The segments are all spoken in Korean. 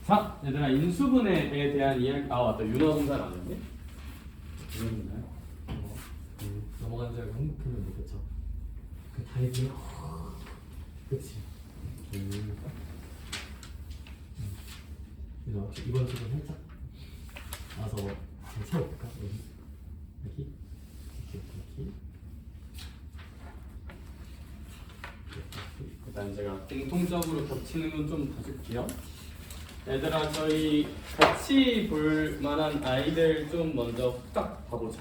자, 얘들아 인수분해에 대한 이야기. 아 맞다, 윤화동산 안 했네. 윤화동산. 넘어간 줄 알고 행복했는데 그쵸? 그 다이빙 그치? 그래서 이번 주도 살짝 와서 잘 채워볼까? 여기 여기 일단 제가 공통적으로 겹치는 건 좀 봐줄게요. 얘들아 저희 같이 볼 만한 아이들 좀 먼저 딱 봐보자.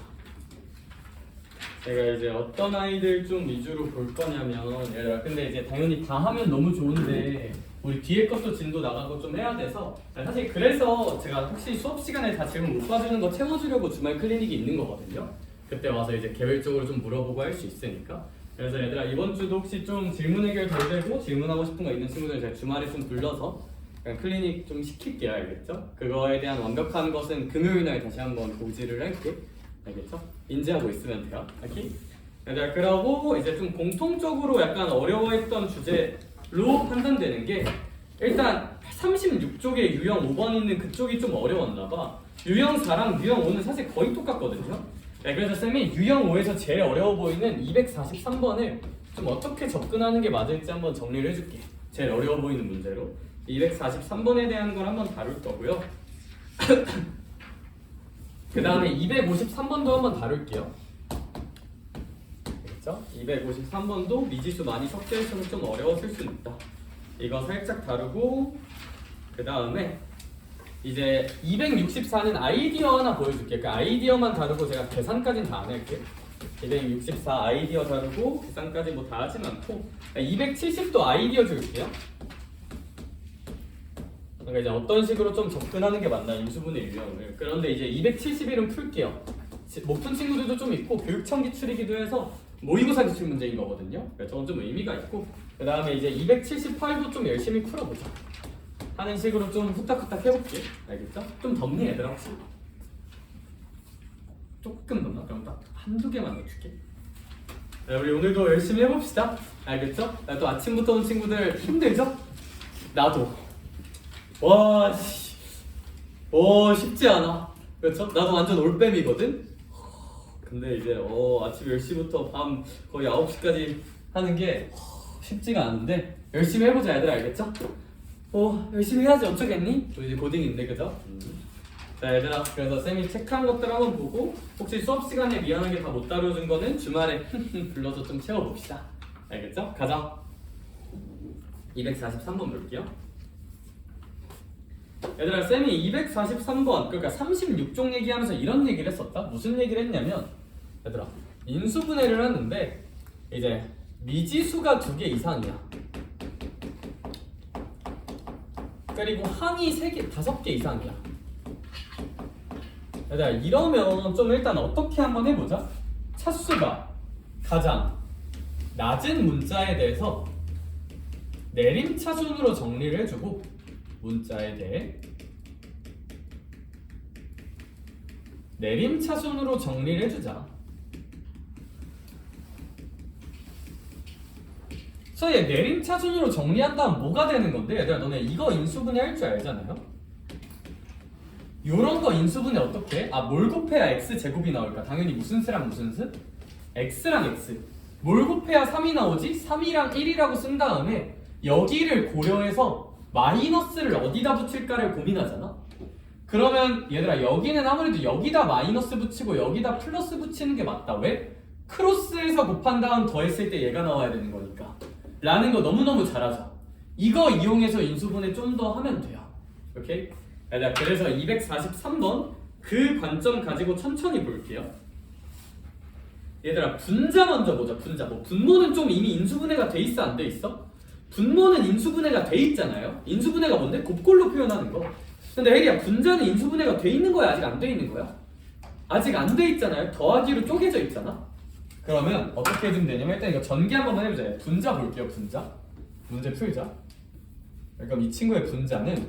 제가 이제 어떤 아이들 좀 위주로 볼 거냐면, 얘들아 근데 이제 당연히 다 하면 너무 좋은데 우리 뒤에 것도 진도 나가고 좀 해야 돼서, 사실 그래서 제가 혹시 수업 시간에 다 질문 못 봐주는 거 채워주려고 주말 클리닉이 있는 거거든요. 그때 와서 이제 개별적으로 좀 물어보고 할 수 있으니까. 그래서 얘들아 이번 주도 혹시 좀 질문 해결 덜 되고 질문하고 싶은 거 있는 친구들 제가 주말에 좀 불러서 그냥 클리닉 좀 시킬게요. 알겠죠? 그거에 대한 완벽한 것은 금요일 날 다시 한번 고지를 할게. 알겠죠? 인지하고 있으면 돼요. 오케이? 얘들아 그러고 이제 좀 공통적으로 약간 어려워했던 주제로 판단되는 게, 일단 36쪽에 유형 5번 있는 그쪽이 좀 어려웠나 봐. 유형 4랑 유형 5는 사실 거의 똑같거든요. 네, 그래서 쌤이 유형 5에서 제일 어려워 보이는 243번을 좀 어떻게 접근하는 게 맞을지 한번 정리를 해줄게. 제일 어려워 보이는 문제로 243번에 대한 걸 한번 다룰 거고요. 그 다음에 253번도 한번 다룰게요. 그렇죠? 253번도 미지수 많이 섞여 있어서 좀 어려웠을 수 있다. 이거 살짝 다루고, 그 다음에 이제 264는 아이디어 하나 보여줄게. 그 아이디어만 다루고 제가 계산까지는 다 안 할게. 264 아이디어 다루고 계산까지 뭐 다 하진 않고, 270도 아이디어 줄게요. 그러니까 이제 어떤 식으로 좀 접근하는 게 맞나, 인수분해 유형을. 그런데 이제 271은 풀게요. 못 푼 친구들도 좀 있고 교육청 기출이기도 해서 모의고사 기출 문제인 거거든요. 그래서 저건 좀 의미가 있고, 그 다음에 이제 278도 좀 열심히 풀어보자 하는 식으로 좀 후딱후딱 해볼게. 알겠죠? 좀 덥니 얘들아 혹시? 조금 덥나? 그럼 딱 한두 개만 넣어줄게. 네, 우리 오늘도 열심히 해봅시다. 알겠죠? 또 아침부터 온 친구들 힘들죠? 나도. 와, 쉽지 않아. 그렇죠? 나도 완전 올빼미거든? 근데 이제 아침 10시부터 밤 거의 9시까지 하는 게 쉽지가 않은데 열심히 해보자 얘들아. 알겠죠? 열심히 해야지 어쩌겠니? 또 이제 고딩인데 그죠? 자 얘들아, 그래서 쌤이 체크한 것들 한번 보고, 혹시 수업 시간에 미안하게 다 못 다뤄준 거는 주말에 불러서 좀 채워봅시다. 알겠죠? 가자. 243번 볼게요. 얘들아 쌤이 243번, 그러니까 36종 얘기하면서 이런 얘기를 했었다. 무슨 얘기를 했냐면, 얘들아 인수분해를 하는데 이제 미지수가 2개 이상이야. 그리고 항이 3개, 5개 이상이야. 얘들아 이러면 좀 일단 어떻게 한번 해보자. 차수가 가장 낮은 문자에 대해서 내림차순으로 정리를 해주고, 문자에 대해 내림차순으로 정리를 해주자. 그래서 얘 내림차순으로 정리한다면 뭐가 되는 건데, 얘들아 너네 이거 인수분해 할 줄 알잖아요? 요런 거 인수분해 어떻게 해? 뭘 곱해야 x제곱이 나올까? 당연히 무슨 수랑 무슨 수? x랑 x. 뭘 곱해야 3이 나오지? 3이랑 1이라고 쓴 다음에 여기를 고려해서 마이너스를 어디다 붙일까를 고민하잖아? 그러면 얘들아 여기는 아무래도 여기다 마이너스 붙이고 여기다 플러스 붙이는 게 맞다. 왜? 크로스해서 곱한 다음 더했을 때 얘가 나와야 되는 거니까 라는 거 너무너무 잘하자. 이거 이용해서 인수분해 좀 더 하면 돼요. 오케이? 얘들아 그래서 243번 그 관점 가지고 천천히 볼게요. 얘들아 분자 먼저 보자. 분자. 분모는 좀 이미 인수분해가 돼 있어 안 돼 있어? 분모는 인수분해가 돼 있잖아요. 인수분해가 뭔데? 곱골로 표현하는 거. 근데 혜리야 분자는 인수분해가 돼 있는 거야 아직 안 돼 있는 거야? 아직 안 돼 있잖아요. 더하기로 쪼개져 있잖아. 그러면 어떻게 해주면 되냐면, 일단 이거 전개 한번 해보자. 분자 볼게요. 분자 문제 풀자. 그럼 이 친구의 분자는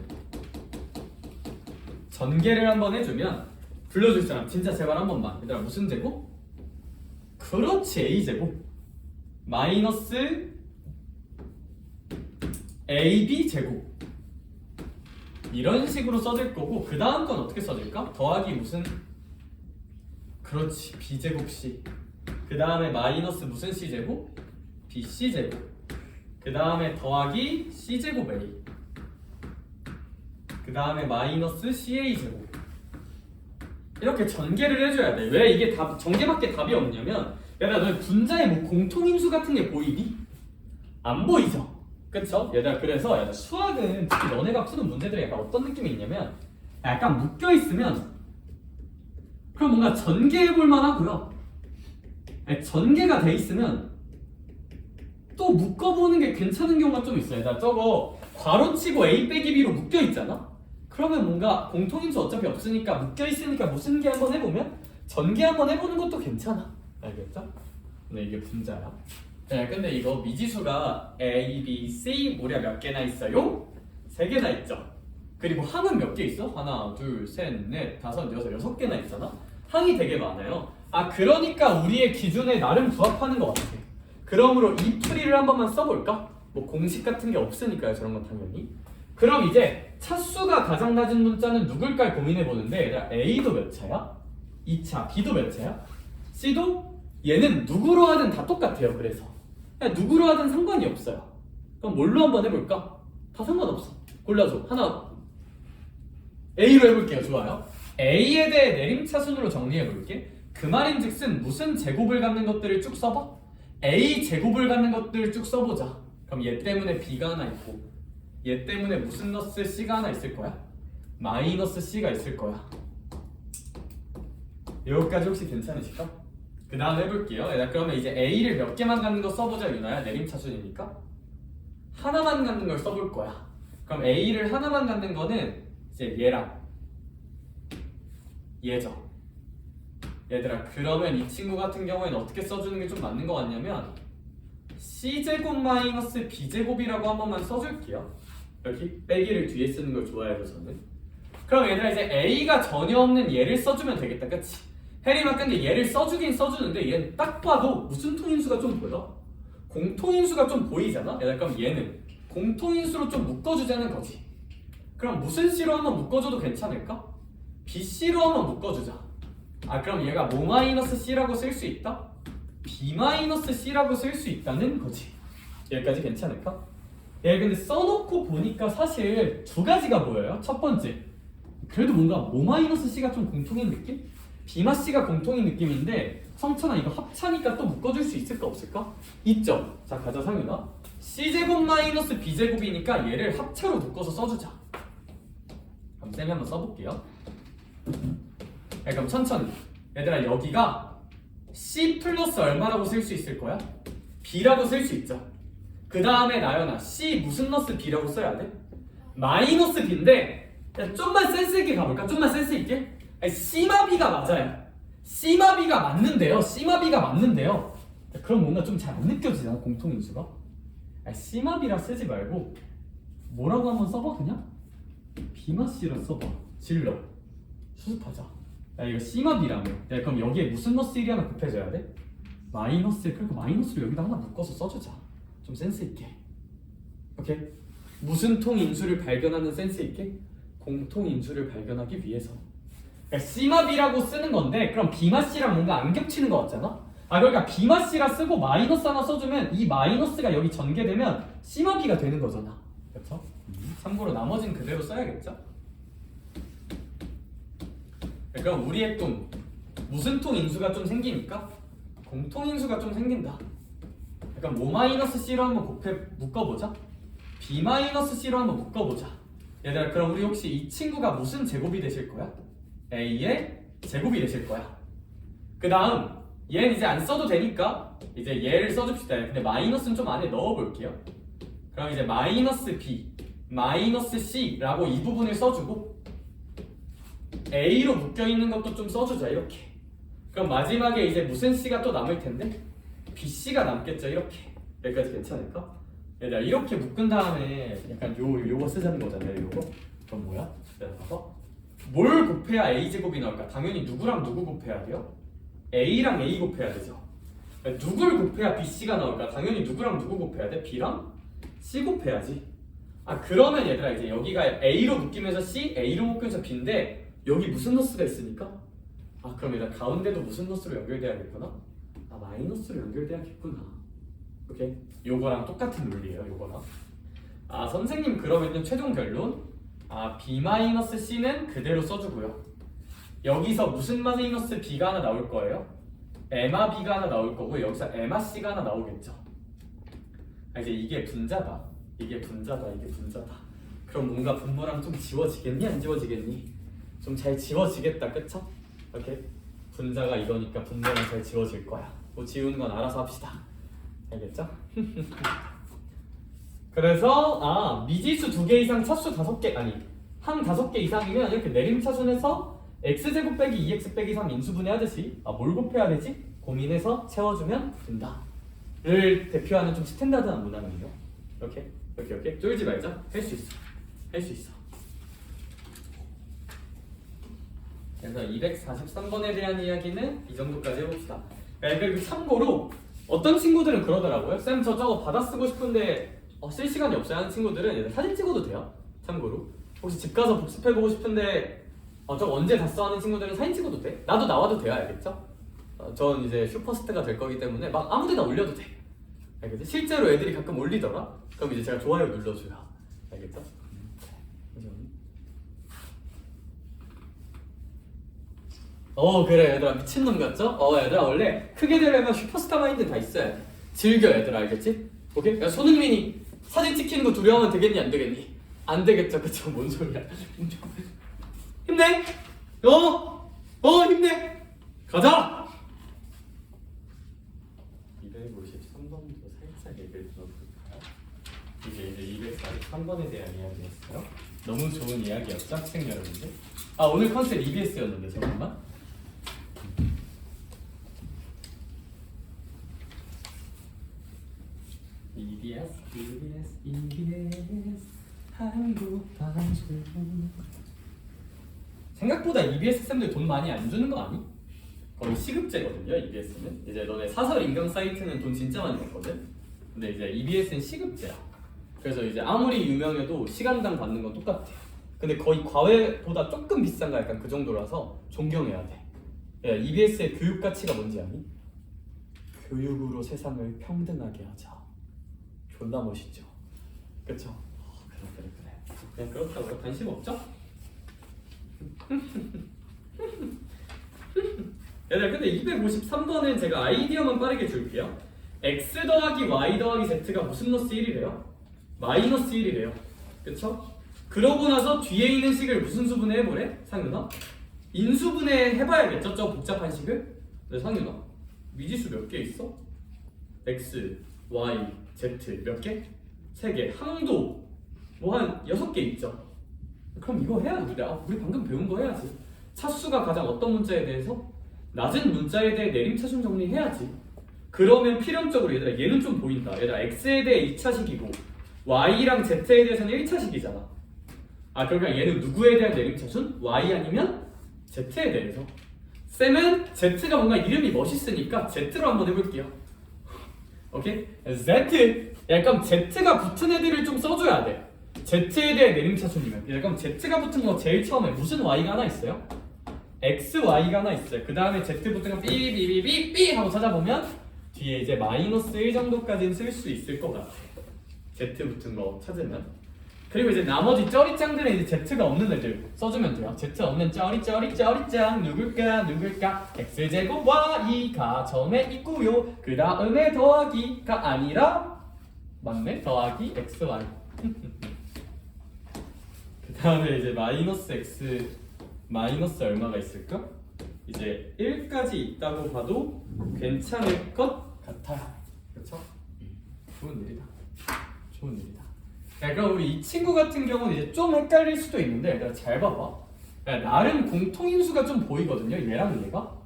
전개를 한번 해주면, 불러줄 사람 진짜 제발 한 번만. 얘들아 무슨 제곱? 그렇지 a제곱 마이너스 ab 제곱 이런 식으로 써질 거고 그 다음 건 어떻게 써질까? 더하기 무슨 그렇지 b제곱 c 그 다음에 마이너스 무슨 c제곱? bc제곱 그 다음에 더하기 c제곱 a 그 다음에 마이너스 ca제곱 이렇게 전개를 해줘야 돼. 왜 이게 전개밖에 답이 없냐면 얘들아 너 분자의 뭐 공통인수 같은 게 보이니? 안 보이죠? 그쵸? 얘들아 그래서 얘들아 수학은 특히 너네가 푸는 문제들이 약간 어떤 느낌이 있냐면 약간 묶여있으면 그럼 뭔가 전개해볼 만하고요 아니, 전개가 돼 있으면 또 묶어보는 게 괜찮은 경우가 좀 있어요. 얘들아 저거 괄호치고 a 빼기 b로 묶여있잖아? 그러면 뭔가 공통인수 어차피 없으니까 묶여있으니까 무슨 개 한번 해보면 전개 한번 해보는 것도 괜찮아. 알겠죠? 근데 이게 분자야. 네, 근데 이거 미지수가 A, B, C 무려 몇 개나 있어요? 3개나 있죠. 그리고 항은 몇 개 있어? 하나, 둘, 셋, 넷, 다섯, 여섯, 6개나 있잖아. 항이 되게 많아요. 아 그러니까 우리의 기준에 나름 부합하는 것 같아. 그러므로 이 풀이를 한 번만 써볼까? 뭐 공식 같은 게 없으니까요. 저런 건 당연히. 그럼 이제 차수가 가장 낮은 문자는 누굴까 고민해보는데 얘들아 A도 몇 차야? 2차, B도 몇 차야? C도 얘는 누구로 하든 다 똑같아요. 그래서 그냥 누구로 하든 상관이 없어요. 그럼 뭘로 한번 해볼까? 다 상관없어. 골라줘. 하나 A로 해볼게요. 좋아요. A에 대해 내림차순으로 정리해볼게. 그 말인즉슨 무슨 제곱을 갖는 것들을 쭉 써봐. A 제곱을 갖는 것들을 쭉 써보자. 그럼 얘 때문에 B가 하나 있고 얘 때문에 무슨 너스 C가 하나 있을 거야? 마이너스 C가 있을 거야. 여기까지 혹시 괜찮으실까? 그 다음 해볼게요. 그러면 이제 A를 몇 개만 갖는 거 써보자 유나야. 내림차순이니까 하나만 갖는 걸 써볼 거야. 그럼 A를 하나만 갖는 거는 이제 얘랑 얘죠. 얘들아 그러면 이 친구 같은 경우에는 어떻게 써주는 게 좀 맞는 거 같냐면 C제곱 마이너스 B제곱이라고 한 번만 써줄게요. 여기 빼기를 뒤에 쓰는 걸 좋아해서 저는. 그럼 얘들아 이제 A가 전혀 없는 얘를 써주면 되겠다. 그치? 해리만 근데 얘를 써주긴 써주는데 얘는 딱 봐도 무슨 통인수가 좀 보여? 공통인수가 좀 보이잖아? 얘들아 그럼 얘는 공통인수로 좀 묶어주자는 거지. 그럼 무슨 C로 한번 묶어줘도 괜찮을까? BC로 한번 묶어주자. 아 그럼 얘가 뭐 마이너스 C라고 쓸 수 있다? B 마이너스 C라고 쓸 수 있다는 거지. 여기까지 괜찮을까? 얘 근데 써놓고 보니까 사실 두 가지가 보여요. 첫 번째 그래도 뭔가 뭐 마이너스 C가 좀 공통인 느낌? B마 C가 공통인 느낌인데 성찬아 이거 합차니까 또 묶어줄 수 있을까 없을까? 있죠. 자 가자 상윤아. C제곱 마이너스 B제곱이니까 얘를 합차로 묶어서 써주자. 그럼 쌤이 한번 써볼게요. 그럼 천천히 얘들아 여기가 C 플러스 얼마라고 쓸 수 있을 거야? B라고 쓸 수 있죠. 그 다음에 나연아 C 무슨 너스 B라고 써야 돼? 마이너스 B인데 좀만 센스 있게 가볼까? 좀만 센스 있게? 아니, C마 B가 맞아요. C마 B가 맞는데요. C마 B가 맞는데요. 그럼 뭔가 좀 잘 안 느껴지잖아 공통인수가. 아니, C마 B라 쓰지 말고 뭐라고 한번 써봐 그냥? B마 C라 써봐. 질러 수습하자. 야 이거 C마 B라며. 야 그럼 여기에 무슨 너스 1이 하나 곱해져야 돼? 마이너스. 그러니까 마이너스를 여기다 하나 묶어서 써주자. 좀 센스 있게. 오케이? 무슨 통인수를 발견하는 센스 있게? 공통인수를 발견하기 위해서. 그러니까 C마 B라고 쓰는 건데 그럼 B마 C랑 뭔가 안 겹치는 거 같잖아? 아 그러니까 B마 C라 쓰고 마이너스 하나 써주면 이 마이너스가 여기 전개되면 C마 B가 되는 거잖아. 그렇죠? 참고로 나머지는 그대로 써야겠죠? 그럼 우리의 또 무슨 통인수가 좀 생기니까 공통인수가 좀 생긴다. 그러니까 뭐 마이너스 C로 한번 묶어보자. B 마이너스 C로 한번 묶어보자. 얘들아 그럼 우리 혹시 이 친구가 무슨 제곱이 되실 거야? A의 제곱이 되실 거야. 그 다음 얘는 이제 안 써도 되니까 이제 얘를 써줍시다. 근데 마이너스는 좀 안에 넣어볼게요. 그럼 이제 마이너스 B 마이너스 C라고 이 부분을 써주고 A로 묶여있는 것도 좀 써주자. 이렇게. 그럼 마지막에 이제 무슨 C가 또 남을 텐데 BC가 남겠죠. 이렇게. 여기까지 괜찮을까? 얘들아 이렇게 묶은 다음에 약간 요거 쓰자는 거잖아요. 요거. 그럼 뭐야? 내가 봐봐. 뭘 곱해야 A제곱이 나올까? 당연히 누구랑 누구 곱해야 돼요? A랑 A 곱해야 되죠. 누굴 곱해야 BC가 나올까? 당연히 누구랑 누구 곱해야 돼? B랑 C 곱해야지. 아 그러면 얘들아 이제 여기가 A로 묶이면서 C, A로 묶이면서 B인데 여기 무슨 노스가 있으니까? 아 그럼 얘들아 가운데도 무슨 노스로 연결돼야겠구나? 아 마이너스로 연결돼야겠구나. 오케이? 요거랑 똑같은 논리예요. 요거랑. 아 선생님 그러면요 최종 결론 아 B-C는 그대로 써주고요. 여기서 무슨 마이너스 B가 하나 나올 거예요? 에마 B가 하나 나올 거고 여기서 에마 C가 하나 나오겠죠. 아 이제 이게 분자다. 이게 분자다. 그럼 뭔가 분모랑 좀 지워지겠니? 안 지워지겠니? 좀 잘 지워지겠다. 그쵸? 오케이? 분자가 이거니까 분모는 잘 지워질 거야. 뭐 지우는 건 알아서 합시다. 알겠죠? 그래서 아 미지수 2개 이상 차수 5개 아니 항 5개 이상이면 이렇게 내림차순에서 x제곱 빼기 2x 빼기 3 인수분해하듯이 아 뭘 곱해야 되지? 고민해서 채워주면 된다 를 대표하는 좀 스탠다드한 문항이에요. 이렇게 쫄지 말자. 할 수 있어. 그래서 243번에 대한 이야기는 이 정도까지 해봅시다. 그리고 참고로 어떤 친구들은 그러더라고요. 쌤 저 저거 받아 쓰고 싶은데 쓸 시간이 없어요 하는 친구들은 사진 찍어도 돼요. 참고로 혹시 집 가서 복습해보고 싶은데 저거 언제 다 써 하는 친구들은 사진 찍어도 돼. 나도 나와도 돼요. 알겠죠? 전 이제 슈퍼스타가 될 거기 때문에 막 아무데나 올려도 돼. 알겠죠? 실제로 애들이 가끔 올리더라? 그럼 이제 제가 좋아요 눌러줘요. 알겠죠? 그래 얘들아 미친놈 같죠? 얘들아 원래 크게 되려면 슈퍼스타 마인드 다 있어야 돼. 즐겨 얘들아 알겠지? 오케이? 야 손흥민이 사진 찍히는 거 두려워하면 되겠니 안 되겠니? 안 되겠죠 그쵸? 뭔 소리야. 힘내! 힘내! 가자! 253번도 살짝 얘기를 들어볼까요? 이게 243번에 대한 이야기였어요. 너무 좋은 이야기였죠 학생 여러분들? 오늘 컨셉 EBS였는데 잠깐만. EBS 한국 방송. 생각보다 EBS 쌤들 돈 많이 안 주는 거 아니? 거의 시급제거든요. EBS는 이제 너네 사설 인강 사이트는 돈 진짜 많이 냈거든. 근데 이제 EBS는 시급제야. 그래서 이제 아무리 유명해도 시간당 받는 건 똑같아. 근데 거의 과외보다 조금 비싼가 약간 그 정도라서 존경해야 돼. 야, EBS의 교육 가치가 뭔지 아니? 교육으로 세상을 평등하게 하자. 존나 멋있죠. 그쵸? 그래. 그냥 그렇다고요? 관심 없죠? 얘들아 근데 253번은 제가 아이디어만 빠르게 줄게요. x 더하기 y 더하기 z가 무슨 노스 1이래요? 마이너스 1이래요. 그쵸? 그러고 나서 뒤에 있는 식을 무슨 수분해 해보래? 상윤아? 인수분해 해봐야겠죠? 저 복잡한 식을? 네 상윤아 미지수 몇 개 있어? x, y, z 몇 개? 3개. 항도 뭐 한 6개 있죠? 그럼 이거 해야지. 우리 방금 배운 거 해야지. 차수가 가장 어떤 문자에 대해서? 낮은 문자에 대해 내림차순 정리해야지. 그러면 필연적으로 얘들아 얘는 좀 보인다. 얘들아 x에 대해 2차식이고 y랑 z에 대해서는 1차식이잖아. 그러니까 얘는 누구에 대한 내림차순? y 아니면 z에 대해서. 쌤은 z가 뭔가 이름이 멋있으니까 z로 한번 해볼게요. 오케이? z. 그럼 z가 붙은 애들을 좀 써줘야 돼. z에 대해 내림차순이면. 그럼 z가 붙은 거 제일 처음에 무슨 y가 하나 있어요? xy가 하나 있어요. 그 다음에 z 붙은 거 삐삐삐삐삐 하고 찾아보면 뒤에 이제 마이너스 1 정도까지는 쓸 수 있을 것 같아. z 붙은 거 찾으면. 그리고 이제 나머지 쩌리짱들은 이제 z가 없는 애들 써주면 돼요. z 없는 쩌리짱 누굴까? x제곱 y가 처음에 있고요. 그 다음에 더하기가 아니라 맞네? 더하기 xy. 그 다음에 이제 마이너스 x 마이너스 얼마가 있을까? 이제 1까지 있다고 봐도 괜찮을 것 같아요. 그렇죠? 좋은 일이다. 그럼 우리 이 친구 같은 경우는 이제 좀 헷갈릴 수도 있는데 얘들아 잘 봐봐. 나름 공통인수가 좀 보이거든요. 얘랑 얘가.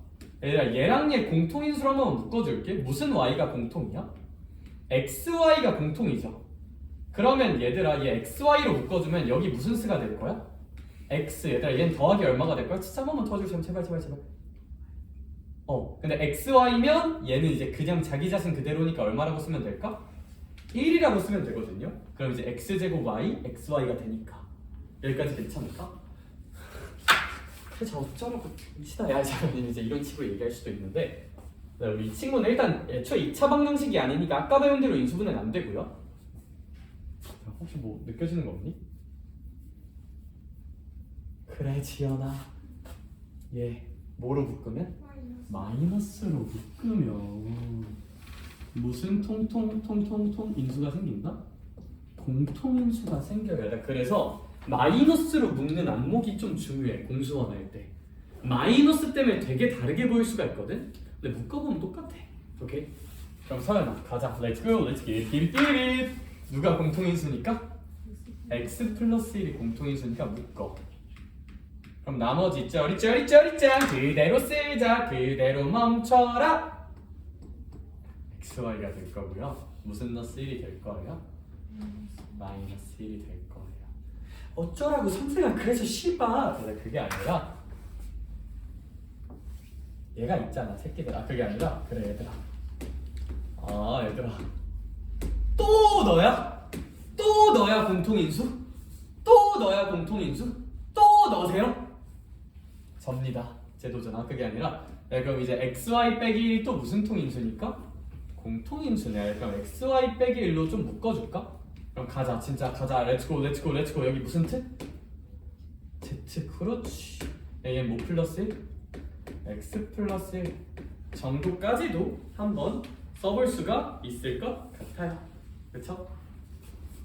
얘랑 얘 공통인수로 한번 묶어줄게. 무슨 y가 공통이야? xy가 공통이죠. 그러면 얘들아 얘 xy로 묶어주면 여기 무슨 수가 될 거야? x. 얘들아 얘는 더하기 얼마가 될 거야? 진짜 한 번만 도와주시면 제발. 근데 xy면 얘는 이제 그냥 자기 자신 그대로니까 얼마라고 쓰면 될까? 1이라고 쓰면 되거든요. 그럼 이제 x제곱 y, xy가 되니까 여기까지 괜찮을까? 그래 저 어쩌라고 시다 야 잠깐만 이제 이런 식으로 얘기할 수도 있는데 우리 이 친구는 일단 애초에 2차 방정식이 아니니까 아까 배운 대로 인수분해는 안 되고요. 혹시 뭐 느껴지는 거 없니? 그래 지연아 얘 뭐로 묶으면? 마이너스로 묶으면 무슨 통통 인수가 생긴다? 공통인수가 생겨요. 그래서 마이너스로 묶는 안목이 좀 중요해. 공수원할 때 마이너스 때문에 되게 다르게 보일 수가 있거든. 근데 묶어보면 똑같아. 오케이? 그럼 서연아 가자. Let's go. Let's get it. 누가 공통인수니까? x 플러스 1이 공통인수니까 묶어. 그럼 나머지 쩌리짱 그대로 쓰자. 그대로 멈춰라. xy가 될 거고요. 무슨 너스 1이 될 거예요? 마이너스 1이 될 거예요. 어쩌라고 선생아 그래서 씨발. 그게 아니라 얘가 있잖아 새끼들아. 그게 아니라 그래 얘들아. 아 얘들아 또 너야? 또 너야 공통인수? 또 너야 공통인수? 또 너세요? 접니다. 제도전아. 그게 아니라 그럼 이제 xy 빼기 또 무슨 통인수니까? 공통인수네. 그럼 xy 빼기 1로 좀 묶어줄까? 그럼 가자 진짜 가자. 렛츠고 여기 무슨 뜻? z 그렇지. 얘 뭐 플러스 1? x 플러스 1 정도까지도 한번 써볼 수가 있을 것 같아요. 그쵸?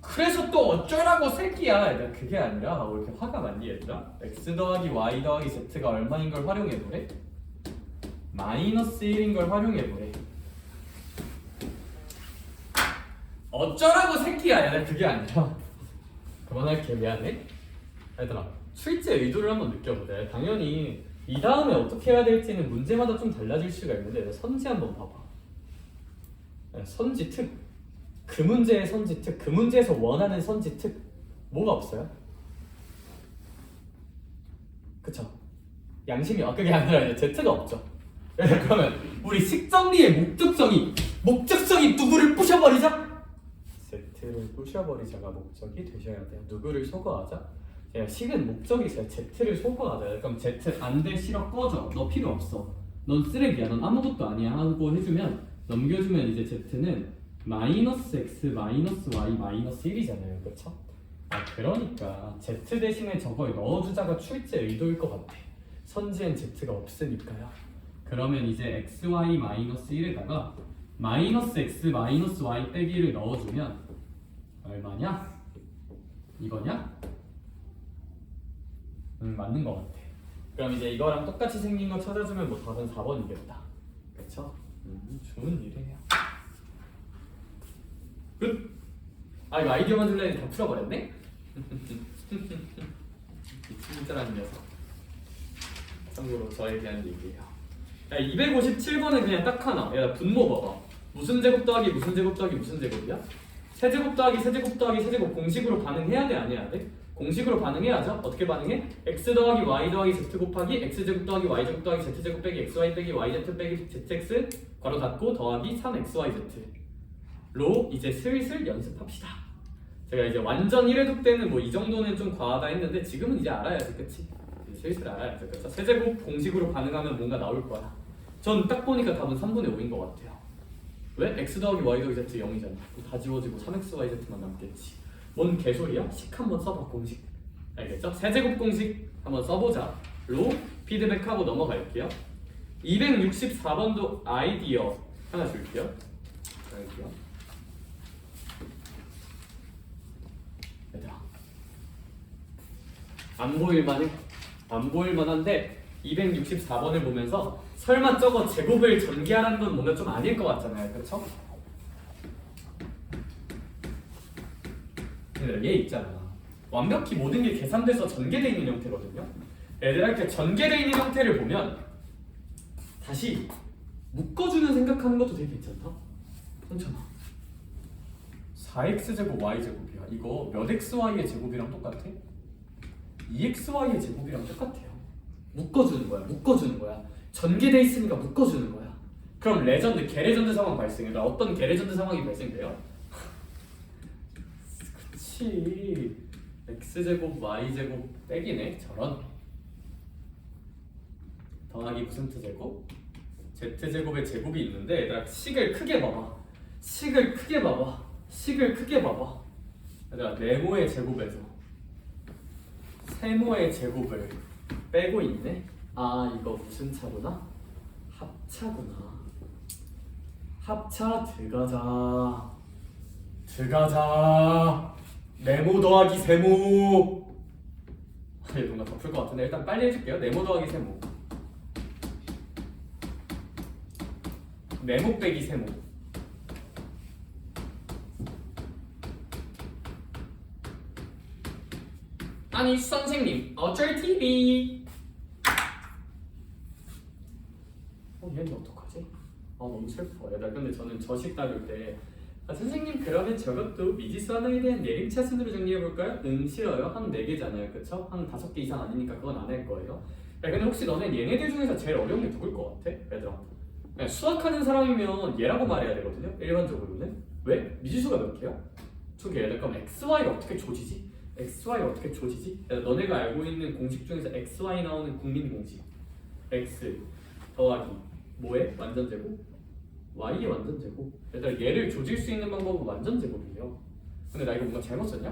그래서 또 어쩌라고 새끼야. 얘들아 그게 아니라 왜 이렇게 화가 많니 얘들아? x 더하기 y 더하기 z가 얼마인 걸 활용해보래? 마이너스 1인 걸 활용해보래. 어쩌라고 새끼야. 얘들아 그게 아니라 그만할게. 미안해. 얘들아 출제 의도를 한번 느껴보자. 당연히 이 다음에 어떻게 해야 될지는 문제마다 좀 달라질 수가 있는데 선지 한번 봐봐. 선지 특. 그 문제의 선지 특. 그 문제에서 원하는 선지 특. 뭐가 없어요? 그쵸? 양심이 그게 아니라 이제 Z가 없죠. 그러면 우리 식정리의 목적성이 누구를 부셔버리자? Z를 부셔버리자가 목적이 되셔야 돼요. 누구를 소거하자? 식은 목적이 있어요. Z를 소거하자. 그럼 Z 안 돼 싫어 꺼져. 너 필요 없어. 넌 쓰레기야. 넌 아무것도 아니야 하고 해주면 넘겨주면 이제 Z는 마이너스 x 마이너스 y 마이너스 1이잖아요. 그쵸? 그러니까 Z 대신에 저걸 넣어주자가 출제 의도일 것 같아. 선지엔 Z가 없으니까요. 그러면 이제 xy 마이너스 1에다가 마이너스 x 마이너스 y 빼기를 넣어주면 얼마냐? 이거냐? 맞는 것 같아. 그럼 이제 이거랑 똑같이 생긴 거 찾아주면 뭐 답은 4번이겠다. 그쵸? 좋은 일이에요. 끝! 아 이거 아이디어 만들려니 다 풀어버렸네? 이 친절한 녀석. 참고로 저에 대한 얘기예요. 야 257번은 그냥 딱 하나. 야 분모 봐봐. 무슨 제곱 더하기 무슨 제곱 더하기 무슨 제곱이야? 세제곱 더하기 세제곱 더하기 세제곱 공식으로 반응해야 돼? 안 해야 돼? 공식으로 반응해야죠. 어떻게 반응해? x 더하기 y 더하기 z 곱하기 x제곱 더하기 y제곱 더하기 z제곱 빼기 xy 빼기 yz 빼기 zx 괄호 닫고 더하기 3xyz로 이제 슬슬 연습합시다. 제가 이제 완전 1회독 때는 뭐 이 정도는 좀 과하다 했는데 지금은 이제 알아야지. 그치? 슬슬 알아야죠. 그래서 세제곱 공식으로 반응하면 뭔가 나올 거야. 전 딱 보니까 답은 3분의 5인 것 같아요. 왜? x 더하기 y 더하기 z 0이잖아. 다 지워지고 3xyz만 남겠지. 뭔 개소리야? 식 한번 써봐. 공식 알겠죠? 세제곱 공식 한번 써보자 로 피드백하고 넘어갈게요. 264번도 아이디어 하나 줄게요. 얘들아 안 보일만해? 안 보일만한데 264번을 보면서 설마 저거 제곱을 전개하라는 건 뭔가 좀 아닐 것 같잖아요. 그렇죠? 얘 있잖아. 완벽히 모든 게 계산돼서 전개되어 있는 형태거든요. 얘들아 이렇게 전개되어 있는 형태를 보면 다시 묶어주는 생각하는 것도 되게 괜찮다. 괜찮아. 4x제곱 y제곱이야. 이거 몇 xy의 제곱이랑 똑같아? 2xy의 제곱이랑 똑같아요. 묶어주는 거야. 전개돼 있으니까 묶어주는 거야. 그럼 레전드, 개레전드 상황 발생해. 어떤 개레전드 상황이 발생돼요? 그렇지. x제곱 y제곱 빼기네. 저런. 더하기 무슨 t제곱? z제곱의 제곱이 있는데 얘들아 식을 크게 봐봐. 식을 크게 봐봐. 식을 크게 봐봐. 얘들아 네모의 제곱에서 세모의 제곱을 빼고 있네. 아 이거 무슨 차구나? 합차구나. 합차 들어가자. 들어가자. 네모 더하기 세모. 얘 뭔가 더 풀 것 같은데 일단 빨리 해줄게요. 네모 더하기 세모. 네모 빼기 세모. 아니 선생님 어쩔 TV. 얘는 어떡하지? 너무 슬퍼. 얘들 근데 저는 저식 다룰 때 선생님 그러면 저것도 미지수 하나에 대한 내림차순으로 정리해볼까요? 싫어요. 항 4개잖아요. 그쵸? 항 5개 이상 아니니까 그건 안 할 거예요. 야, 근데 혹시 너네 얘네들 중에서 제일 어려운 게 누굴 것 같아? 얘들아 수학하는 사람이면 얘라고 말해야 되거든요. 일반적으로는. 왜? 미지수가 몇 개야? 2개. 얘들 그럼 XY를 어떻게 조지지? XY 어떻게 조지지? 너네가 알고 있는 공식 중에서 XY 나오는 국민 공식 X 더하기 뭐에? 완전 제곱? Y의 완전 제곱. 얘들아 얘를 조질 수 있는 방법은 완전 제곱이에요. 근데 나 이거 뭔가 잘못 썼냐?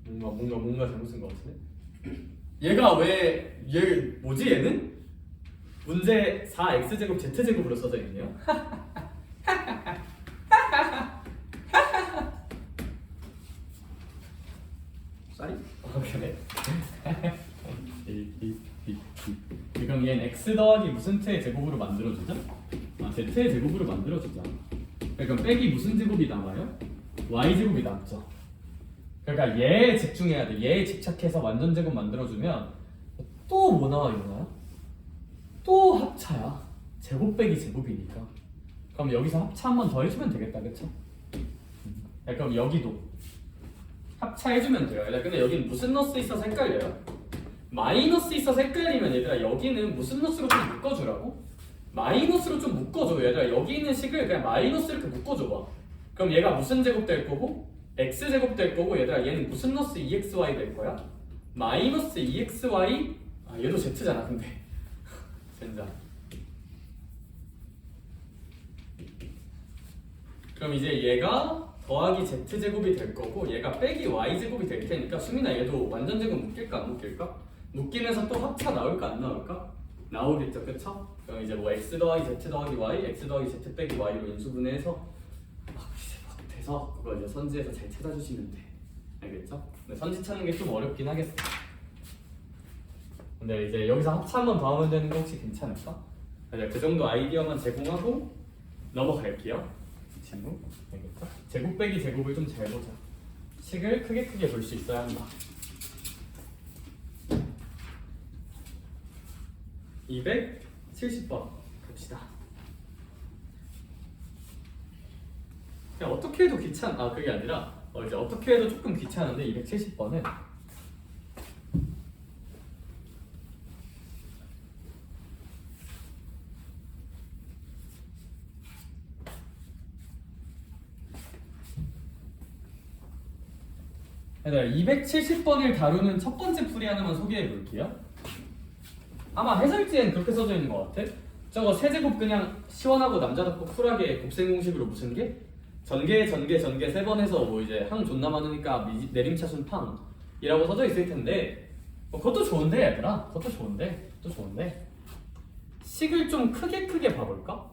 뭔가 잘못 쓴 것 같은데? 얘가 얘 뭐지 얘는? 문제 4x제곱 z제곱으로 써져 있네요. 쌀이? 그래. 그럼 얘는 x 더하기 무슨 t의 제곱으로 만들어주자? z의 제곱으로 만들어주자. 그럼 빼기 무슨 제곱이 남아요? y 제곱이 남죠. 그러니까 얘에 집중해야 돼. 얘에 집착해서 완전 제곱 만들어주면 또 뭐 나와 이거나요? 또 합차야. 제곱 빼기 제곱이니까. 그럼 여기서 합차 한 번 더 해주면 되겠다, 그쵸? 그럼 여기도 합차해주면 돼요. 근데 여긴 무슨 너스 있어서 헷갈려요? 마이너스 있어서 헷갈리면 얘들아 여기는 무슨 너스로 좀 묶어주라고? 마이너스로 좀 묶어줘. 얘들아 여기 있는 식을 그냥 마이너스 이렇게 묶어줘봐. 그럼 얘가 무슨 제곱 될 거고? x제곱 될 거고. 얘들아 얘는 무슨 너스 2xy 될 거야? 마이너스 2xy. 얘도 z잖아 근데 젠장. 그럼 이제 얘가 더하기 z제곱이 될 거고 얘가 빼기 y제곱이 될 테니까 수민아 얘도 완전 제곱 묶일까 안 묶일까? 묶이면서 또 합차 나올까 안 나올까? 나오겠죠, 그쵸? 그럼 이제 뭐 x 더하기 z 더하기 y, x 더하기 z 빼기 y로 인수분해해서 막 돼서 그거 이제 선지에서 잘 찾아주시면 돼. 알겠죠? 근데 선지 찾는 게 좀 어렵긴 하겠어. 근데 이제 여기서 합차 한 번 더 하면 되는 거 혹시 괜찮을까? 그 정도 아이디어만 제공하고 넘어갈게요. 친구, 알겠죠? 제곱 빼기 제곱을 좀 잘 보자. 식을 크게 볼 수 있어야 한다. 270번 갑시다. 그냥 어떻게 해도 그게 아니라 이제 어떻게 해도 조금 귀찮은데 270번은 얘들아 270번을 다루는 첫 번째 풀이 하나만 소개해 볼게요. 아마 해설지엔 그렇게 써져 있는 것 같아. 저거 세제곱 그냥 시원하고 남자답고 쿨하게 곱셈 공식으로 무슨 게? 전개 3번 해서 뭐 이제 항 존나 많으니까 내림차순 팡이라고 써져 있을 텐데 그것도 좋은데 얘들아. 그것도 좋은데 식을 좀 크게 봐볼까?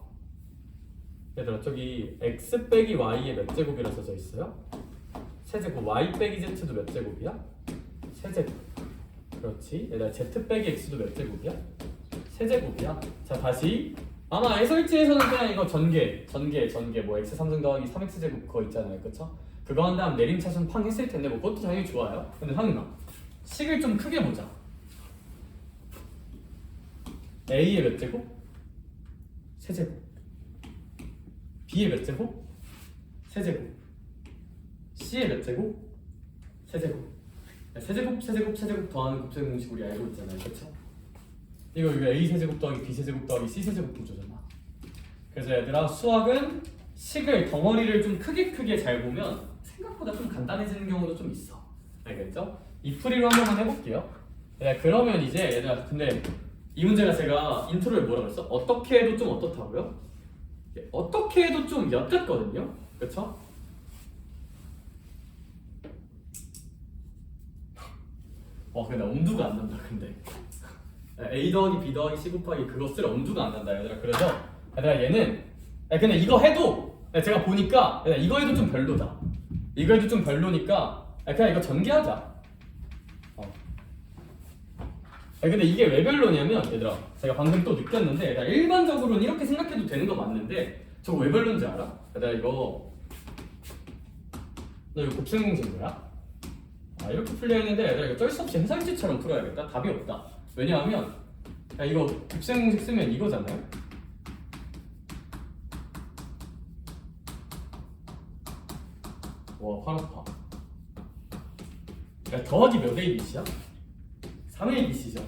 얘들아 저기 x 빼기 y의 몇 제곱이라 써져 있어요? 세제곱. y 빼기 z도 몇 제곱이야? 세제곱. 그렇지. 얘들아 z 빼기 x도 몇 제곱이야? 세제곱이야. 자 다시 아마 해설지에서는 그냥 이거 전개 뭐 x 3승 더하기 3x제곱 그거 있잖아요, 그쵸? 그거 한 다음 내림차순 팡 했을 텐데 뭐 그것도 당연히 좋아요. 근데 상윤아 식을 좀 크게 보자. a의 몇 제곱? 세제곱. b의 몇 제곱? 세제곱. c의 몇 제곱? 세제곱. 세제곱 더하는 곱셈 공식 우리 알고 있잖아요, 그렇죠? 이거 a 세제곱 더하기 b 세제곱 더하기 c 세제곱 구조잖아. 그래서 얘들아 수학은 식을 덩어리를 좀 크게 잘 보면 생각보다 좀 간단해지는 경우도 좀 있어. 알겠죠? 이 풀이로 한번만 해볼게요. 그러면 이제 얘들아 근데 이 문제가 제가 인트로에 뭐라고 했어? 어떻게 해도 좀 어떻다고요? 어떻게 해도 좀 옅었거든요? 그쵸? 근데 엄두가 안 난다 근데 A 더하기 B 더하기 C 곱하기 그거 쓸 엄두가 안 난다 얘들아. 그래서 얘들아 얘는 근데 이거 해도 제가 보니까 얘들아, 이거 해도 좀 별로다. 이거 해도 좀 별로니까 그냥 이거 전개하자. 근데 이게 왜 별로냐면 얘들아 제가 방금 또 느꼈는데 얘들아 일반적으로는 이렇게 생각해도 되는 거 맞는데 저거 왜 별로인지 알아? 얘들아 이거 너 이거 곱셈공식 뭐야? 이렇게 풀려 있는데 얘들아 이거 쩔 수 없이 해설지처럼 풀어야겠다. 답이 없다. 왜냐하면 이거 곱셈공식 쓰면 이거잖아요. 와 팔 아파. 더하기 몇 ABC야? 3ABC죠.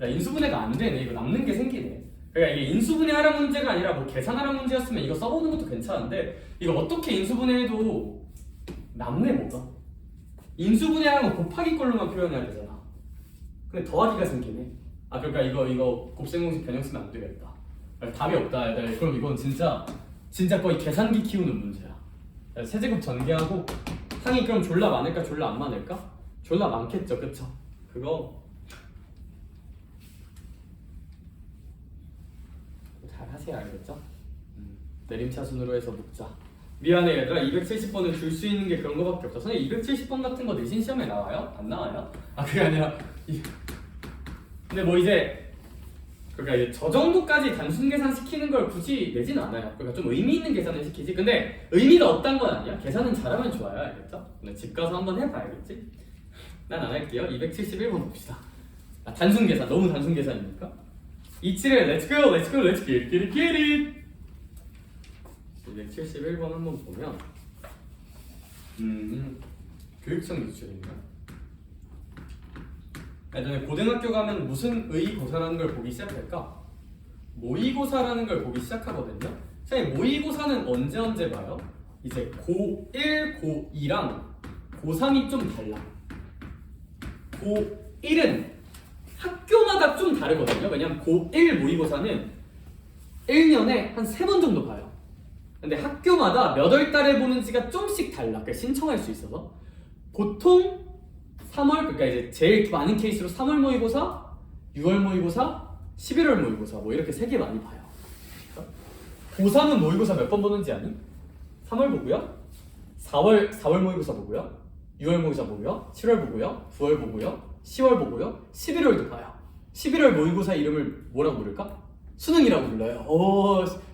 인수분해가 안 되네. 이거 남는 게 생기네. 그러니까 이게 인수분해하라는 문제가 아니라 뭐 계산하라는 문제였으면 이거 써보는 것도 괜찮은데 이거 어떻게 인수분해해도 남네 뭐가. 인수분해하는 거 곱하기 걸로만 표현해야 되잖아. 근데 더하기가 생기네. 그러니까 이거 곱셈공식 변형 쓰면 안 되겠다. 답이 없다. 그럼 이건 진짜 거의 계산기 키우는 문제야. 세제곱 전개하고 항이 그럼 졸라 많을까 졸라 안 많을까? 졸라 많겠죠, 그쵸? 그거 잘 하세요, 알겠죠? 내림차순으로 해서 묶자. 미안해 얘들아 270번은 줄 수 있는 게 그런 거밖에 없어. 선생님 270번 같은 거 내신 시험에 나와요? 안 나와요? 그게 아니라 근데 뭐 이제 그러니까 이제 저 정도까지 단순 계산 시키는 걸 굳이 내진 않아요. 그러니까 좀 의미 있는 계산을 시키지. 근데 의미가 없단 건 아니야. 계산은 잘하면 좋아요, 알겠죠? 근데 집 가서 한번 해봐야겠지. 난 안 할게요. 271번 봅시다. 단순 계산 너무 단순 계산이니까. 27에 let's go, let's go, let's get it, get it. 271번 한번 보면 교육성 기출인가? 예전에 고등학교 가면 무슨 의고사라는 걸 보기 시작할까? 모의고사라는 걸 보기 시작하거든요. 선생님 모의고사는 언제 봐요? 이제 고1, 고2랑 고3이 좀 달라. 고1은 학교마다 좀 다르거든요. 왜냐면 고1 모의고사는 1년에 한 3번 정도 봐요. 근데 학교마다 몇 월 달에 보는지가 좀씩 달라. 그러니까 신청할 수 있어서 보통 3월, 그러니까 이제 제일 많은 케이스로 3월 모의고사, 6월 모의고사, 11월 모의고사 뭐 이렇게 3개 많이 봐요. 고3은 모의고사 몇 번 보는지 아니? 3월 보고요, 4월 모의고사 보고요, 6월 모의고사 보고요, 7월 보고요, 9월 보고요, 10월 보고요, 11월도 봐요. 11월 모의고사 이름을 뭐라고 부를까? 수능이라고 불러요.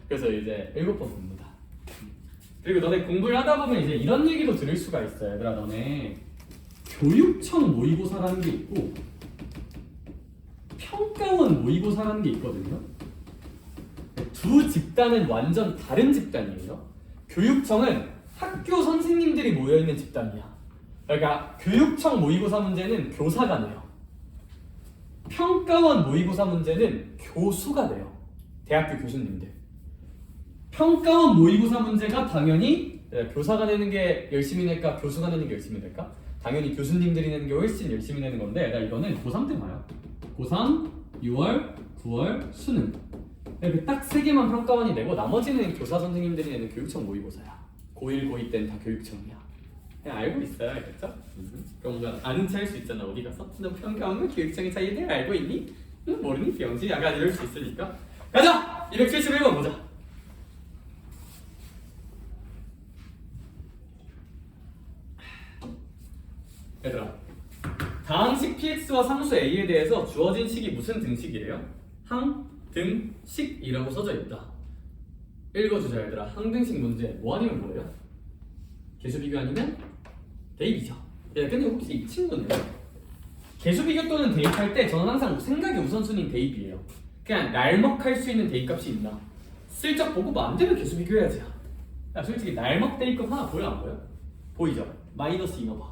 그래서 이제 7번 봅니다. 그리고 너네 공부를 하다 보면 이제 이런 얘기도 들을 수가 있어요. 얘들아 너네 교육청 모의고사라는 게 있고 평가원 모의고사라는 게 있거든요. 두 집단은 완전 다른 집단이에요. 교육청은 학교 선생님들이 모여있는 집단이야. 그러니까 교육청 모의고사 문제는 교사가 내요. 평가원 모의고사 문제는 교수가 내요. 대학교 교수님들. 평가원 모의고사 문제가 당연히 교사가 내는 게 열심히 낼까 교수가 내는 게 열심히 낼까? 당연히 교수님들이 내는 게 훨씬 열심히 내는 건데 이거는 고3 때 봐요. 고3, 6월, 9월, 수능 이렇게 딱 3개만 평가원이 내고 나머지는 교사 선생님들이 내는 교육청 모의고사야. 고1, 고2 때는 다 교육청이야. 그냥 알고 있어요, 알겠죠? 그럼 뭔가 아는 체 할 수 있잖아. 어디 가서 너 평가원과 교육청의 차이를 알고 있니? 응? 모르니? 병신 약간 이럴 수 있으니까 가자! 271번 보자. 얘들아 다항식 px와 상수 a에 대해서 주어진 식이 무슨 등식이래요? 항등식이라고 써져 있다. 읽어주자 얘들아. 항등식 문제 뭐 아니면 뭐예요? 계수비교 아니면 대입이죠. 근데 혹시 이 친구는 계수비교 또는 대입할 때 저는 항상 생각이 우선순위인 대입이에요. 그냥 날먹할 수 있는 대입값이 있나 슬쩍 보고 뭐 안 되면 계수비교 해야지. 야 솔직히 날먹 대입값 하나 보여 안 보여? 보이죠? 마이너스 2 넣어봐.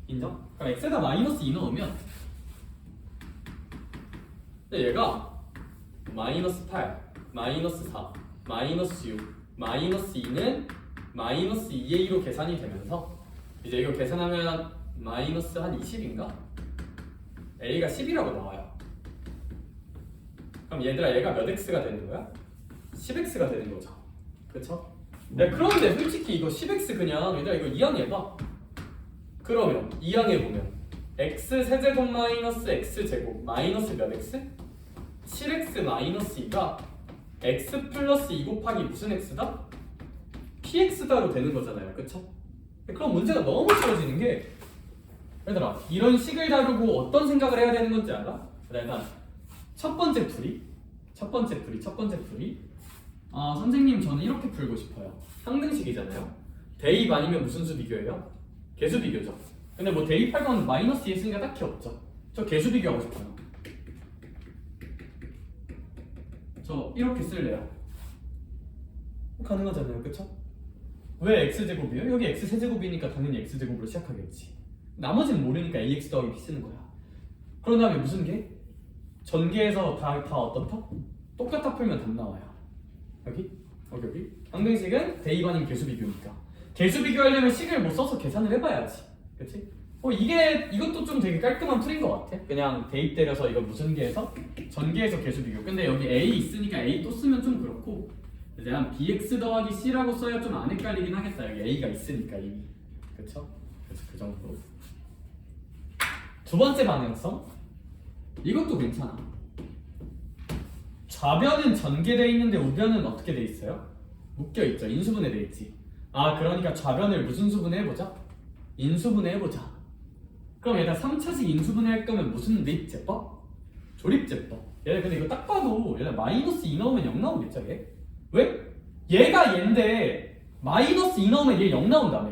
인정? 그럼 x에다 마이너스 2 넣으면 근데 얘가 마이너스 8, 마이너스 4, 마이너스 6, 마이너스 2는 마이너스 2의 2로 계산이 되면서 이제 이거 계산하면 마이너스 한 20인가? a가 10이라고 나와요. 그럼 얘들아 얘가 몇 x가 되는 거야? 10x가 되는 거죠. 그쵸? 네, 그런데 솔직히 이거 10x 그냥 얘들아 이거 이항해봐. 그러면 이항해보면 x 세제곱 마이너스 x 제곱 마이너스 몇 x? 7x 마이너스 2가 x 플러스 2 곱하기 무슨 x다? px다로 되는 거잖아요. 그쵸? 그럼 문제가 너무 쉬워지는 게 얘들아 이런 식을 다루고 어떤 생각을 해야 되는 건지 알아? 일단 첫 번째 풀이 선생님 저는 이렇게 풀고 싶어요. 상등식이잖아요. 대입 아니면 무슨 수 비교예요? 개수 비교죠. 근데 뭐 대입할 건 마이너스 2 했으니까 딱히 없죠. 저 개수 비교하고 싶어요. 저 이렇게 쓸래요. 가능하잖아요. 그쵸? 왜 x제곱이에요? 여기 x세제곱이니까 당연히 x제곱으로 시작하겠지. 나머지는 모르니까 ax 더하기 b 쓰는 거야. 그런 다음에 무슨 게? 전개해서 다 어떻다? 똑같아 풀면 답 나와요. 여기? 여기? 상등식은 대입 아닌 개수 비교니까. 개수 비교하려면 식을 뭐 써서 계산을 해봐야지. 그치? 이것도 좀 되게 깔끔한 풀인 것 같아. 그냥 대입 때려서 이거 무슨계해서 전개해서 개수 비교. 근데 여기 a 있으니까 a 또 쓰면 좀 그렇고 이제 한 bx 더하기 c라고 써야 좀 안 헷갈리긴 하겠다. 여기 a가 있으니까 이미. 그쵸? 그래서 그 정도. 두 번째 방향성. 이것도 괜찮아. 좌변은 전개되어 있는데 우변은 어떻게 돼 있어요? 묶여 있죠. 인수분해 돼 있지. 아 그러니까 좌변을 무슨 수분해 해보자? 인수분해 해보자. 그럼 얘가 3차식 인수분해 할 거면 무슨 대입제법? 조립제법. 얘들 근데 이거 딱 봐도 얘들 마이너스 2 넣으면 0 나오겠죠 얘? 왜? 얘가 얘인데 마이너스 2 넣으면 얘 0 나온다며.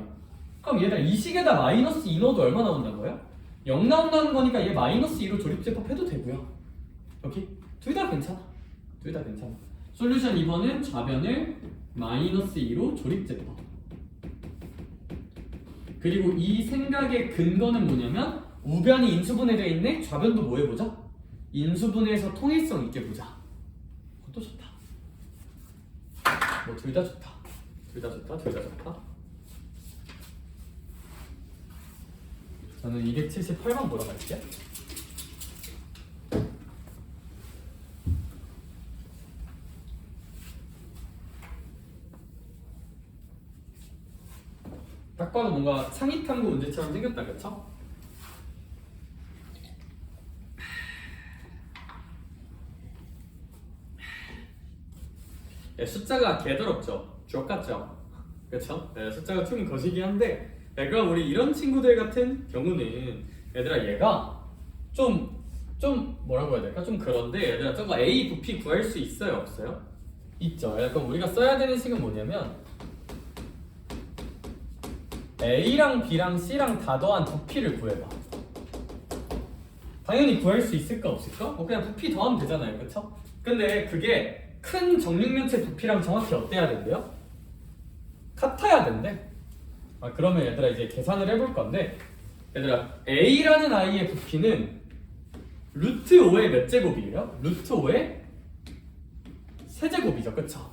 그럼 얘들 이 식에다 마이너스 2 넣어도 얼마 나온다는 거야? 0 나온다는 거니까 얘 마이너스 2로 조립제법 해도 되고요. 여기 둘 다 괜찮아. 둘 다 괜찮아. 솔루션 2번은 좌변을 마이너스 2로 조립제법. 그리고 이 생각의 근거는 뭐냐면 우변이 인수분해되어 있네? 좌변도 뭐 해보자? 인수분해해서 통일성 있게 보자. 그것도 좋다. 뭐 둘 다 좋다. 둘 다 좋다. 둘 다 좋다. 저는 278번 보러 갈게요. 딱 봐도 뭔가 창의탐구 문제처럼 생겼다, 그쵸? 네, 숫자가 개더럽죠? 주옥 같죠? 그쵸? 네, 숫자가 좀 거시기 한데 그럼 우리 이런 친구들 같은 경우는 얘들아 얘가 좀 뭐라고 해야 될까? 좀 그런데 얘들아 저거 A, 부피 구할 수 있어요? 없어요? 있죠. 그럼 우리가 써야 되는 식은 뭐냐면 A랑 B랑 C랑 다 더한 부피를 구해봐. 당연히 구할 수 있을까 없을까? 그냥 부피 더하면 되잖아요. 그쵸? 근데 그게 큰 정육면체 부피랑 정확히 어때야 된대요? 같아야 된대. 그러면 얘들아 이제 계산을 해볼 건데 얘들아 A라는 아이의 부피는 루트 5의 몇 제곱이에요? 루트 5의 세제곱이죠. 그쵸?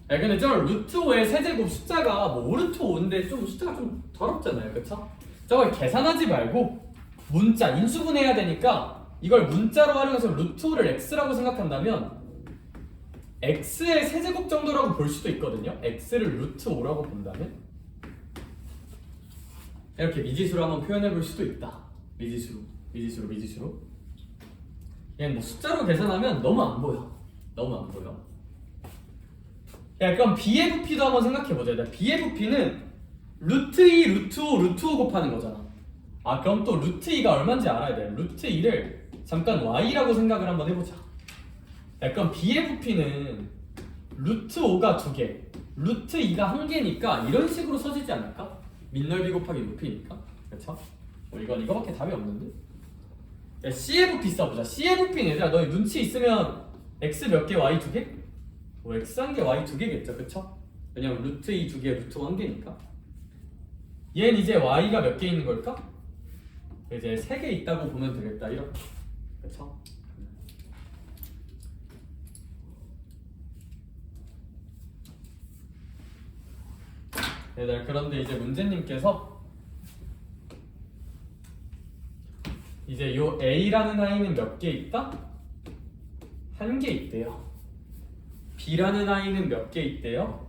근데 저 루트 5의 세제곱 숫자가 뭐 5루트 5인데 좀 숫자가 좀 더럽잖아요. 그쵸? 저걸 계산하지 말고 문자, 인수분해해야 되니까 이걸 문자로 활용해서 루트 5를 x라고 생각한다면 x의 세제곱 정도라고 볼 수도 있거든요. x를 루트 5라고 본다면 이렇게 미지수로 한번 표현해 볼 수도 있다. 미지수로. 얘는 뭐 숫자로 계산하면 너무 안 보여. 야, 그럼 b의 부피도 한번 생각해보자. b의 부피는 루트 2, 루트 5, 루트 5 곱하는 거잖아. 그럼 또 루트 2가 얼마인지 알아야 돼. 루트 2를 잠깐 y라고 생각을 한번 해보자. 야, 그럼 b의 부피는 루트 5가 2개, 루트 2가 1개니까 이런 식으로 써지지 않을까? 밑넓이 곱하기 높이니까. 그쵸? 이건 이거밖에 답이 없는데? 야, c의 부피 써보자. c의 부피는 얘들아 너희 눈치 있으면 x 몇 개, y 2개? 뭐 x 1개, y 2개겠죠, 그쵸? 왜냐면 루트 2 2개, 루트 1개니까. 얘는 이제 y가 몇 개 있는 걸까? 이제 3개 있다고 보면 되겠다, 이렇게. 그쵸? 얘들 그런데 이제 문제님께서 이제 요 A라는 아이는 몇 개 있다? 한 개 있대요. B라는 아이는 몇 개 있대요?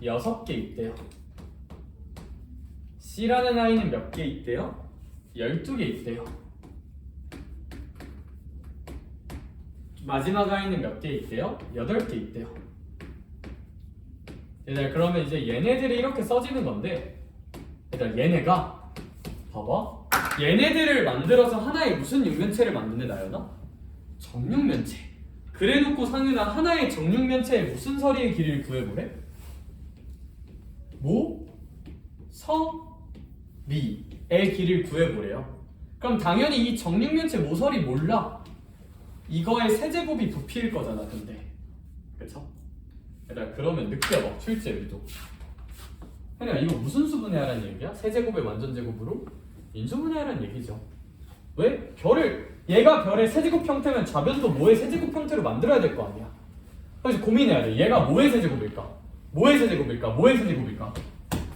6개 있대요. C라는 아이는 몇 개 있대요? 12개 있대요. 마지막 아이는 몇 개 있대요? 8개 있대요. 얘들 그러면 이제 얘네들이 이렇게 써지는 건데 얘들 얘네가 봐봐 얘네들을 만들어서 하나의 무슨 육면체를 만드네 나연아? 정육면체. 그래놓고 상윤아 하나의 정육면체의 무슨 서리의 길이를 구해보래? 모, 서, 리의 길이를 구해보래요. 그럼 당연히 이 정육면체 모서리 몰라. 이거의 세제곱이 부피일 거잖아 근데 그쵸? 얘들아 그러면 느껴봐 출제 의도. 그러니까 이거 무슨 수분해하라는 얘기야? 세제곱의 완전제곱으로 인수분해하라는 얘기죠. 왜? 얘가 별의 세제곱 형태면 좌변도 모의 세제곱 형태로 만들어야 될 거 아니야. 그래서 고민해야 돼. 얘가 뭐의 세제곱일까? 뭐의 세제곱일까? 뭐의 세제곱일까?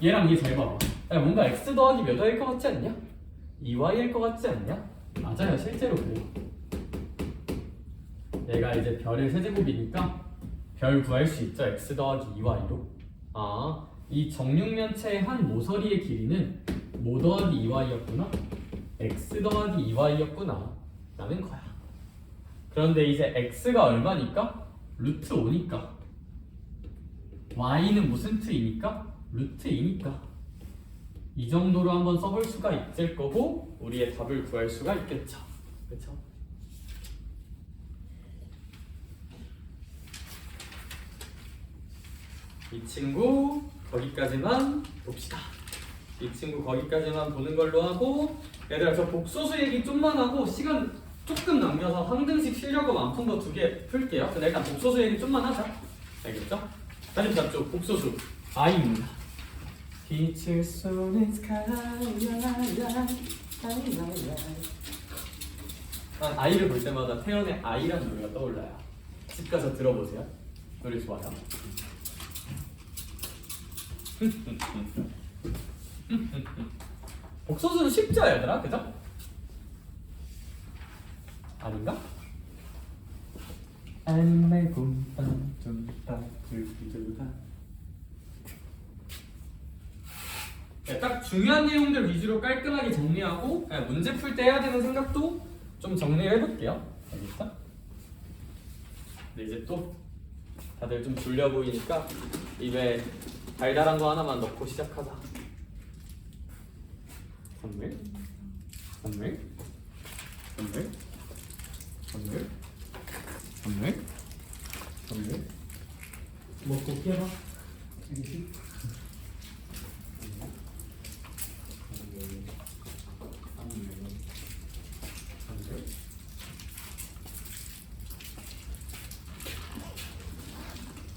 얘랑 얘 잘 봐봐. 뭔가 x 더하기 몇 y일 것 같지 않냐? 2y일 것 같지 않냐? 맞아요 실제로 그래요. 얘가 이제 별의 세제곱이니까 별 구할 수 있죠. x 더하기 2y로. 아, 이 정육면체의 한 모서리의 길이는 모 더하기 2y였구나. x 더하기 2y였구나 라는 거야. 그런데 이제 x가 얼마니까? 루트 5니까 y는 무슨 t이니까? 루트 2니까 이 정도로 한번 써볼 수가 있을 거고 우리의 답을 구할 수가 있겠죠. 그렇죠? 이 친구 거기까지만 봅시다. 이 친구 거기까지만 보는 걸로 하고 얘들아 저 복소수 얘기 좀만 하고 시간 조금 남겨서 황등식 실력업 안 푼 거 2개 풀게요. 근데 일단 복소수 얘기 좀만 하자. 알겠죠? 다시 잡죠. 복소수 I입니다. 빛을 쏘는 I를 볼 때마다 태연의 I라는 노래가 떠올라요. 집 가서 들어보세요. 노래 좋아요. 복소수는 쉽죠 얘들아? 그죠? 아닌가? 안말 곰팡 좀딱 둘둘다. 딱 중요한 내용들 위주로 깔끔하게 정리하고 문제 풀 때 해야 되는 생각도 좀 정리를 해볼게요. 알겠어? 근데 이제 또 다들 좀 졸려 보이니까 입에 달달한 거 하나만 넣고 시작하자. 선물, 선물, 선물, 선물, 선물, 선물. 먹고 깨봐. 알겠지?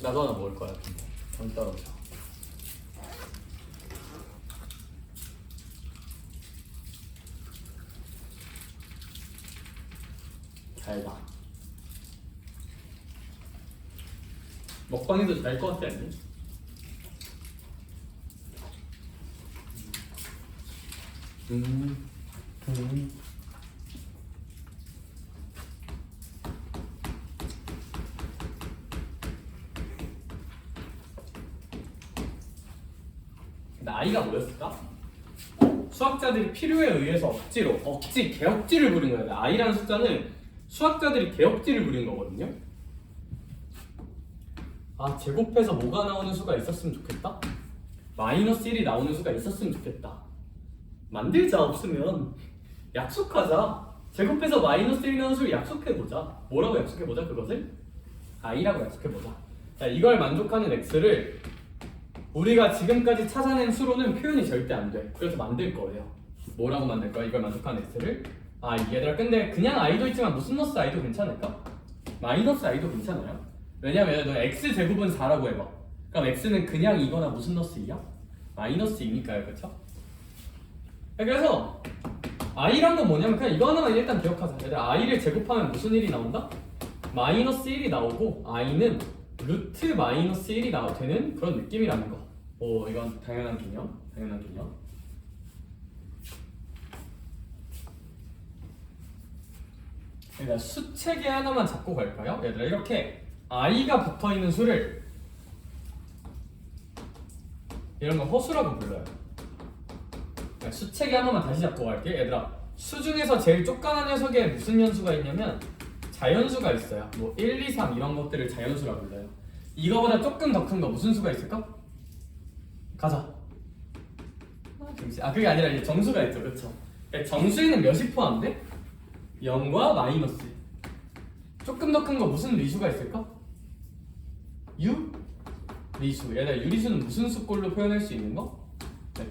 나도 하나 먹을 거야. 정 떨어져. 잘 봐. 먹방에도 잘 것 같지 않니? 나이가 뭐였을까? 수학자들이 필요에 의해서 억지로 개억지를 부린 거야. i라는 숫자는 수학자들이 개억지를 부린 거거든요. 아 제곱해서 뭐가 나오는 수가 있었으면 좋겠다. 마이너스 1이 나오는 수가 있었으면 좋겠다. 만들자. 없으면 약속하자. 제곱해서 마이너스 1이 나오는 수를 약속해보자. 뭐라고 약속해보자 그것을? i라고 약속해보자. 자, 이걸 만족하는 x를 우리가 지금까지 찾아낸 수로는 표현이 절대 안 돼. 그래서 만들 거예요. 뭐라고 만들 거야? 이걸 만족하는 x를? 아 얘들아 근데 그냥 i도 있지만 무슨 너스 i도 괜찮을까? 마이너스 i도 괜찮아요. 왜냐면 너 x제곱은 4라고 해봐. 그럼 x는 그냥 이거나 무슨 너스 2야? 마이너스 2니까요. 그쵸? 그래서 i란 건 뭐냐면 그냥 이거 하나만 일단 기억하자. 얘들아 i를 제곱하면 무슨 일이 나온다? 마이너스 1이 나오고 i는 루트 마이너스 1이 되는 그런 느낌이라는 거. 이건 당연한 개념. 얘들아 수체계 하나만 잡고 갈까요? 얘들아 이렇게 i가 붙어있는 수를 이런 거 허수라고 불러요. 수체계 하나만 다시 잡고 갈게. 얘들아 수 중에서 제일 쪼까는 녀석에 무슨 연수가 있냐면 자연수가 있어요. 뭐 1, 2, 3 이런 것들을 자연수라고 불러요. 이거보다 조금 더 큰 거 무슨 수가 있을까? 가자. 그게 아니라 이제 정수가 있죠, 그렇죠? 정수에는 몇이 포함돼? 0과 마이너스. 조금 더 큰 거 무슨 리수가 있을까? 리수. 얘들아 유리수는 무슨 수꼴로 표현할 수 있는 거?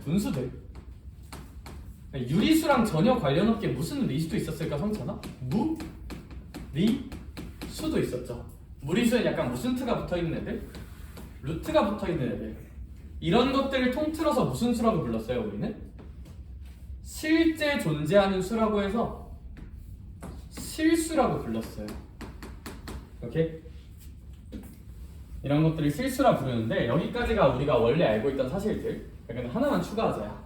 분수들. 유리수랑 전혀 관련 없게 무슨 리수도 있었을까 성찬아? 리수도 있었죠. 무리수는 약간 무슨 트가 붙어있는 애들? 루트가 붙어있는 애들. 이런 것들을 통틀어서 무슨 수라고 불렀어요 우리는? 실제 존재하는 수라고 해서 실수라고 불렀어요. 오케이? 이런 것들을 실수라 부르는데 여기까지가 우리가 원래 알고 있던 사실들. 근데 하나만 추가하자야.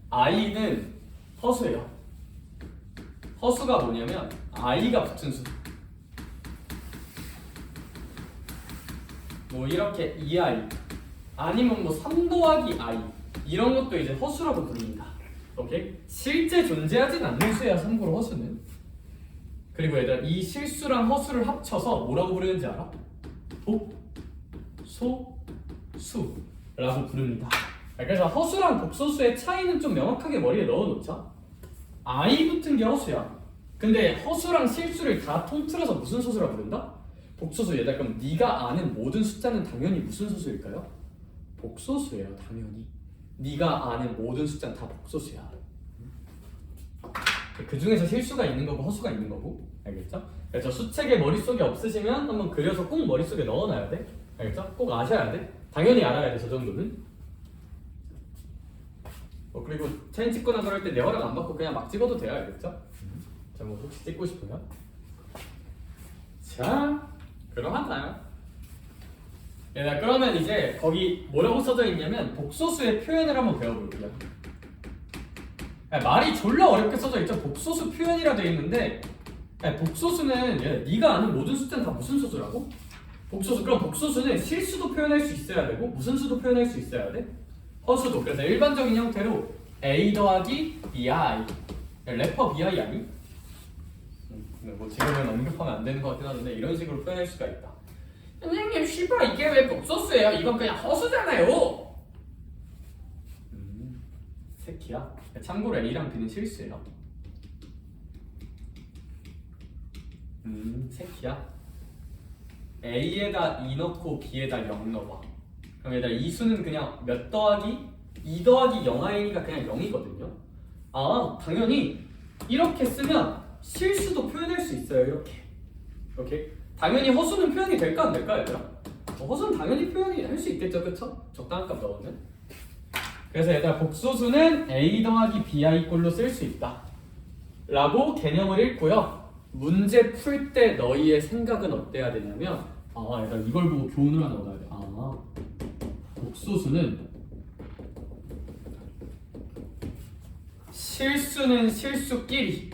i는 허수예요. 허수가 뭐냐면 i가 붙은 수. 뭐 이렇게 2i 아니면 뭐 3 더하기 i 이런 것도 이제 허수라고 부릅니다. 오케이? 실제 존재하진 않는 수야 참고로 허수는. 그리고 얘들아 이 실수랑 허수를 합쳐서 뭐라고 부르는지 알아? 복소수라고 부릅니다. 그래서 허수랑 복소수의 차이는 좀 명확하게 머리에 넣어놓자. i 붙은 게 허수야. 근데 허수랑 실수를 다 통틀어서 무슨 소수라 부른다? 복소수. 얘들아 그럼 네가 아는 모든 숫자는 당연히 무슨 소수일까요? 복소수예요. 당연히 네가 아는 모든 숫자는 다 복소수야. 그 중에서 실수가 있는 거고 허수가 있는 거고. 알겠죠? 그래서 수책에 머릿속에 없으시면 한번 그려서 꼭 머릿속에 넣어놔야 돼. 알겠죠? 꼭 아셔야 돼. 당연히 알아야 돼. 저 정도는. 그리고 사진 찍거나 그럴 때 내 허락 안 받고 그냥 막 찍어도 돼요. 알겠죠? 자, 뭐 혹시 찍고 싶으면. 자, 그럼 하나요? 얘들아 그러면 이제 거기 뭐라고 써져 있냐면 복소수의 표현을 한번 배워볼게요. 말이 졸라 어렵게 써져 있죠. 복소수 표현이라 되어 있는데 복소수는 네가 아는 모든 숫자는 다 무슨 소수라고? 복소수. 그럼 복소수는 실수도 표현할 수 있어야 되고 무슨 수도 표현할 수 있어야 돼? 허수도. 그래서 일반적인 형태로 a 더하기 bi 래퍼 bi 아니? 뭐 지금은 언급하면 안 되는 것 같긴 한데 이런 식으로 표현할 수가 있다. 선생님 씨발 이게 왜 복소수예요? 이건 그냥 허수잖아요. 새끼야. 참고로 a랑 b는 실수예요. 새끼야. a에다 2 넣고 b에다 0 넣어봐. 그럼 얘들아 이 수는 그냥 몇 더하기? 2 더하기 0i니까 그냥 0이거든요. 아 당연히 이렇게 쓰면 실수도 표현할 수 있어요. 이렇게. 오케이? 당연히 허수는 표현이 될까 안 될까 얘들아? 허수는 당연히 표현이 할 수 있겠죠. 그쵸? 적당한 값 넣으면. 그래서 얘들아 복소수는 a 더하기 bi 꼴로 쓸 수 있다 라고 개념을 읽고요. 문제 풀 때 너희의 생각은 어때야 되냐면 얘들아 이걸 보고 교훈을 하나 얻어야 돼. 복소수는 실수는 실수끼리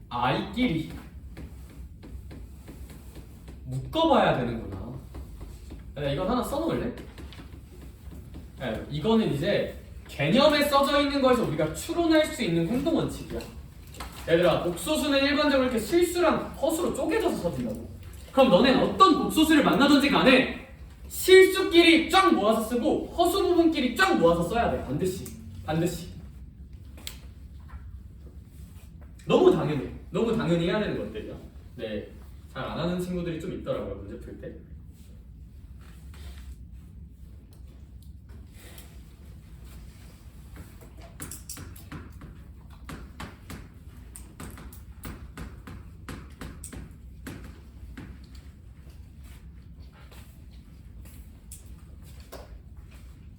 i끼리 묶어봐야 되는구나. 이건 하나 써놓을래? 이거는 이제 개념에 써져 있는 거에서 우리가 추론할 수 있는 행동 원칙이야. 얘들아 복소수는 일반적으로 이렇게 실수랑 허수로 쪼개져서 써진다고. 그럼 너넨 어떤 복소수를 만나든지 간에 실수끼리 쫙 모아서 쓰고 허수 부분끼리 쫙 모아서 써야 돼. 반드시. 너무 당연히 해야 되는 것들이야. 네, 잘 안 하는 친구들이 좀 있더라고요 문제 풀 때.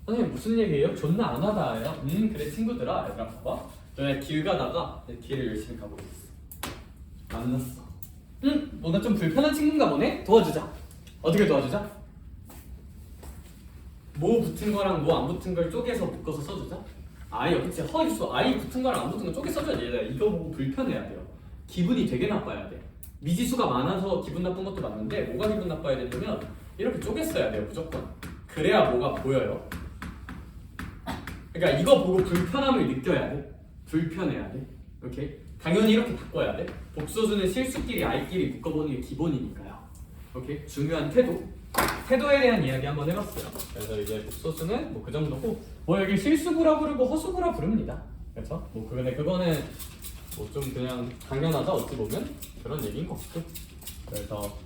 선생님 무슨 얘기예요? 존나 안 하다예요? 그래 친구들아. 얘들아 봐봐. 너네 길 가다가 내 길을 열심히 가고 있었어. 만났어. 뭔가 좀 불편한 친구인가 보네? 도와주자. 어떻게 도와주자? 뭐 붙은 거랑 뭐 안 붙은 걸 쪼개서 묶어서 써주자. 아예 그치 허입수 아예 붙은 거랑 안 붙은 거 쪼개 써줘야지. 얘들아 이거 보고 불편해야 돼요. 기분이 되게 나빠야 돼. 미지수가 많아서 기분 나쁜 것도 맞는데 뭐가 기분 나빠야 되냐면 이렇게 쪼개 써야 돼요 무조건. 그래야 뭐가 보여요. 그러니까 이거 보고 불편함을 느껴야 돼. 불편해야 돼. 오케이? 당연히 이렇게 바꿔야 돼. 복소수는 실수끼리 아이끼리 묶어보는 게 기본이니까요. 오케이? 중요한 태도에 대한 이야기 한번 해봤어요. 그래서 이제 복소수는 뭐 그 정도고 뭐 여기 실수구라 부르고 허수구라 부릅니다. 그렇죠? 뭐 그거는 뭐 좀 그냥 당연하다 어찌 보면 그런 얘기인 것 같고. 그래서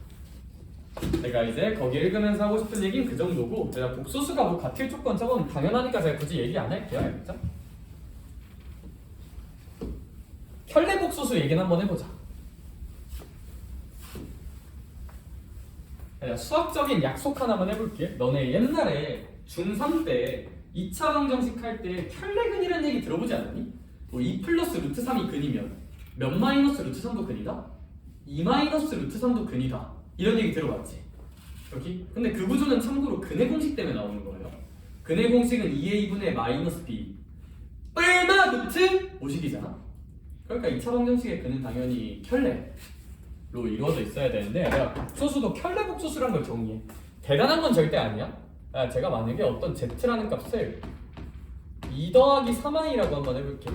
제가 이제 거기 읽으면서 하고 싶은 얘기는 그 정도고 제가 복소수가 뭐 같을 조건 저건 당연하니까 제가 굳이 얘기 안 할게요. 알겠죠? 켤레 복소수 얘기는 한번 해보자. 수학적인 약속 하나만 해볼게. 너네 옛날에 중3 때 2차 방정식 할 때 켤레근이라는 얘기 들어보지 않았니? 뭐 2 플러스 루트 3이 근이면 몇 마이너스 루트 3도 근이다? 2 마이너스 루트 3도 근이다. 이런 얘기 들어봤지? 여기? 근데 그 구조는 참고로 근의 공식 때문에 나오는 거예요. 근의 공식은 2a 분의 마이너스 b 얼마 루트 5식이잖아. 그러니까 2차 방정식의 근은 당연히 켤레로 이루어져 있어야 되는데 내가 복소수도 켤레 복소수란 걸 정의해. 대단한 건 절대 아니야. 제가 만약에 어떤 z라는 값을 2 더하기 3i라고 한번 해볼게.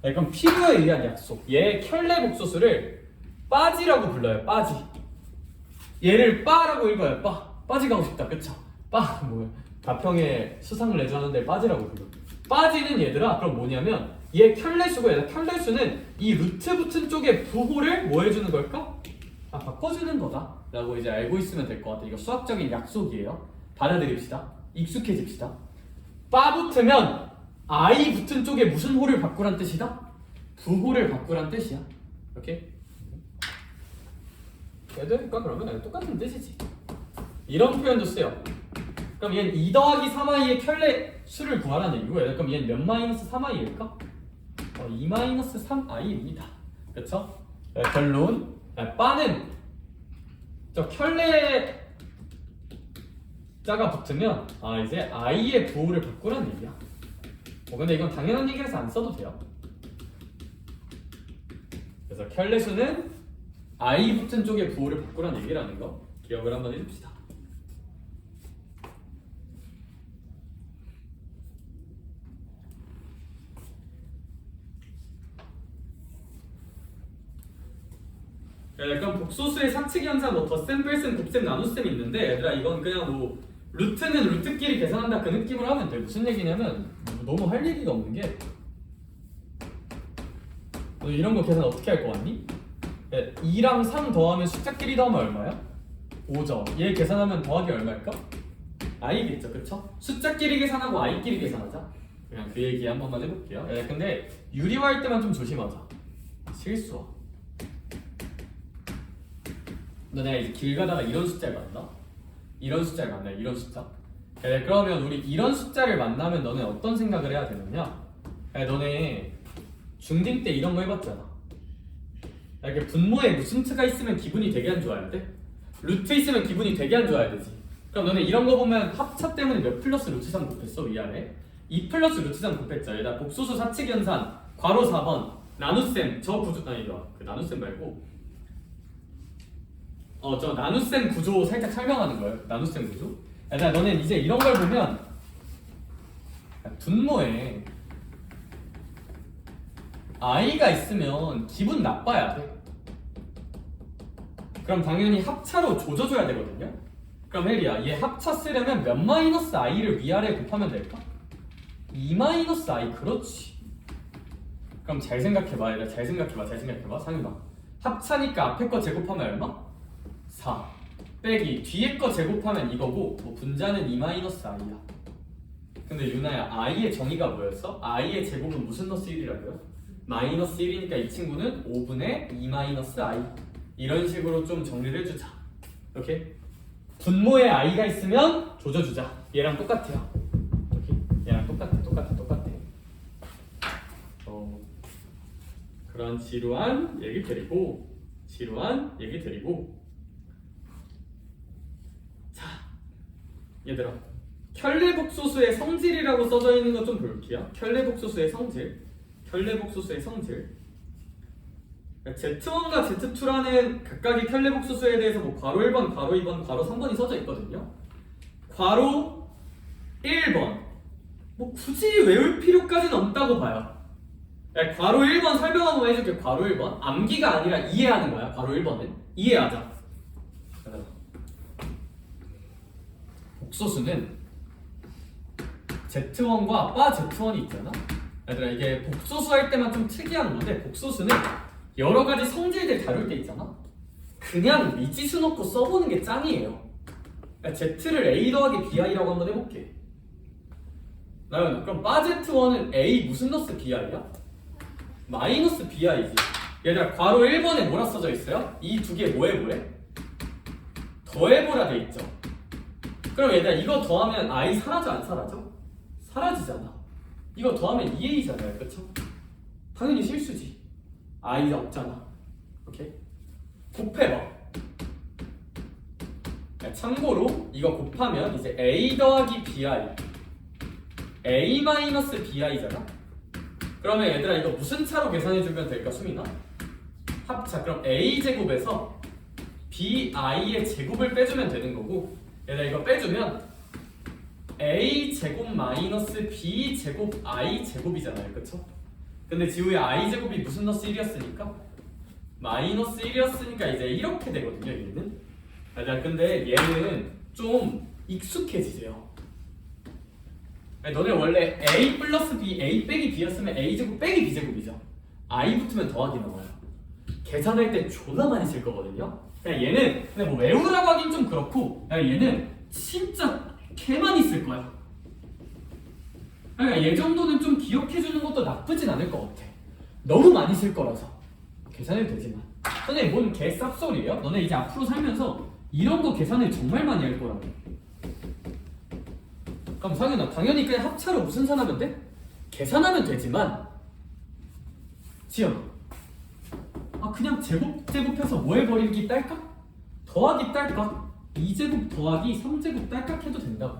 그럼 필요에 의한 약속. 얘 켤레 복소수를 빠지라고 불러요. 빠지. 얘를 빠라고 읽어요. 빠지 가고 싶다. 그쵸? 뭐야? 가평에 수상을 내주는데 빠지라고 불러. 빠지는 얘들아 그럼 뭐냐면 얘 켤레수고 얘가 켤레수는 이 루트 붙은 쪽에 부호를 뭐 해주는 걸까? 바꿔주는 거다 라고 이제 알고 있으면 될 것 같아. 이거 수학적인 약속이에요. 받아들입시다. 익숙해집시다. 빠 붙으면 i 붙은 쪽에 무슨 호를 바꾸란 뜻이다? 부호를 바꾸란 뜻이야. 오케이? 얘들까 그러면 똑같은 뜻이지. 이런 표현도 써요. 그럼 얘는 2 더하기 3i의 켤레 수를 구하라는 얘기고 얘들 그럼 얘는 몇 마이너스 3i일까? 2 마이너스 3i입니다. 그쵸? 결론 빠는 저 켤레 자가 붙으면 이제 i의 부호를 바꾸라는 얘기야. 근데 이건 당연한 얘기라서 안 써도 돼요. 그래서 켤레수는 i 붙은 쪽에 부호를 바꾸라는 얘기라는 거 기억을 한번 해줍시다. 약간 복소수의 사칙 현상, 뭐 덧셈, 뺄셈, 곱셈, 나눗셈 있는데 얘들아 이건 그냥 뭐 루트는 루트끼리 계산한다 그 느낌으로 하면 돼. 무슨 얘기냐면 너무 할 얘기가 없는 게 너 이런 거 계산 어떻게 할 거 같니? 2랑 3 더하면 숫자끼리 더하면 얼마야? 5죠. 얘 계산하면 더하기 얼마일까? i겠죠, 그쵸? 숫자끼리 계산하고 i끼리 계산하자. 그냥 그 얘기 한 번만 해볼게요. 근데 유리화할 때만 좀 조심하자. 실수와. 너 내가 이제 길 가다가 이런 숫자를 만나? 이런 숫자를 만나, 이런 숫자? 그러면 우리 이런 숫자를 만나면 너네 어떤 생각을 해야 되느냐? 너네 중딩 때 이런 거 해봤잖아. 이렇게 분모에 무슨 트가 있으면 기분이 되게 안 좋아야 돼? 루트 있으면 기분이 되게 안 좋아야 되지. 그럼 너네 이런 거 보면 합차 때문에 몇 플러스 루트 3 곱했어? 위아래 2 플러스 루트 3 곱했죠. 얘다 복소수 사칙 연산 괄호 4번 나눗셈 저 구조 그 나눗셈 말고 저 나눗셈 구조 살짝 설명하는 거예요. 나눗셈 구조. 일단 너는 이제 이런 걸 보면 분모에 i가 있으면 기분 나빠야 돼. 그럼 당연히 합차로 조져줘야 되거든요. 그럼 혜리야, 얘 합차 쓰려면 몇 마이너스 i를 위아래 곱하면 될까? 2 마이너스 i. 그렇지. 그럼 잘 생각해봐. 얘들아 잘 생각해봐. 상윤아, 합차니까 앞에 거 제곱하면 얼마? 4 빼기 뒤에 거 제곱하면 이거고 뭐 분자는 2 마이너스 i야. 근데 유나야, i의 정의가 뭐였어? i의 제곱은 무슨 너스 1이라고요? 마이너스 1이니까 이 친구는 5분의 2 마이너스 i. 이런 식으로 좀 정리를 해주자. 오케이? 분모에 i가 있으면 조져주자. 얘랑 똑같아요. 오케이? 얘랑 똑같아. 그런 지루한 얘기 드리고 자, 얘들아 켤레복소수의 성질이라고 써져 있는 거 좀 볼게요. 켤레복소수의 성질. 켤레복소수의 성질. Z1과 Z2라는 각각의 켤레복소수에 대해서 뭐 괄호 1번, 괄호 2번, 괄호 3번이 써져 있거든요. 괄호 1번. 뭐 굳이 외울 필요까지는 없다고 봐요. 괄호 1번 설명 한번 해줄게. 괄호 1번. 암기가 아니라 이해하는 거야. 괄호 1번은. 이해하자. 복소수는 Z1과 바 Z1이 있잖아. 얘들아 이게 복소수 할 때만 좀 특이한 건데 복소수는 여러 가지 성질들 다룰 때 있잖아. 그냥 미지수 놓고 써보는 게 짱이에요. Z를 A 더하기 BI라고 한번 해볼게. 나연아 그럼 바 Z1은 A 무슨 넣스 BI야? 마이너스 BI지. 얘들아 괄호 1번에 뭐라 써져 있어요? 이 두 개 뭐 해보래? 더해보라 돼 있죠. 그럼 얘들아 이거 더하면 I 사라져 안 사라져? 사라지잖아. 이거 더하면 2A잖아요. 그쵸? 당연히 실수지. I 없잖아. 오케이? 곱해봐. 참고로 이거 곱하면 이제 A 더하기 BI A 마이너스 BI잖아. 그러면 얘들아 이거 무슨 차로 계산해주면 될까 수민아? 합차. 그럼 A제곱에서 BI의 제곱을 빼주면 되는 거고 얘들아 이거 빼주면 A제곱 마이너스 B제곱 I제곱이잖아요. 그쵸? 근데 지우의 I제곱이 무슨 너스 1이었으니까? 마이너스 1이었으니까 이제 이렇게 되거든요. 얘는 얘들아 근데 얘는 좀 익숙해지세요. 너네 원래 A 플러스 B, A 빼기 B였으면 A제곱 빼기 B제곱이죠. I 붙으면 더하기 나와요. 계산할 때 존나 많이 쓸 거거든요. 그냥 얘는 근데 뭐 외우라고 하긴 좀 그렇고 얘는 진짜 개 많이 쓸 거야. 그러니까 얘 정도는 좀 기억해주는 것도 나쁘진 않을 것 같아. 너무 많이 쓸 거라서 계산해도 되지만 선생님 뭔 개 쌉소리예요? 너네 이제 앞으로 살면서 이런 거 계산을 정말 많이 할 거라고. 그럼 상현아 당연히 그냥 합차로 무슨 산하면 돼? 계산하면 되지만 지연아 그냥 제곱해서 뭐 해버리기 딸까? 더하기 딸까? 2제곱 더하기 3제곱 딸깍 해도 된다고.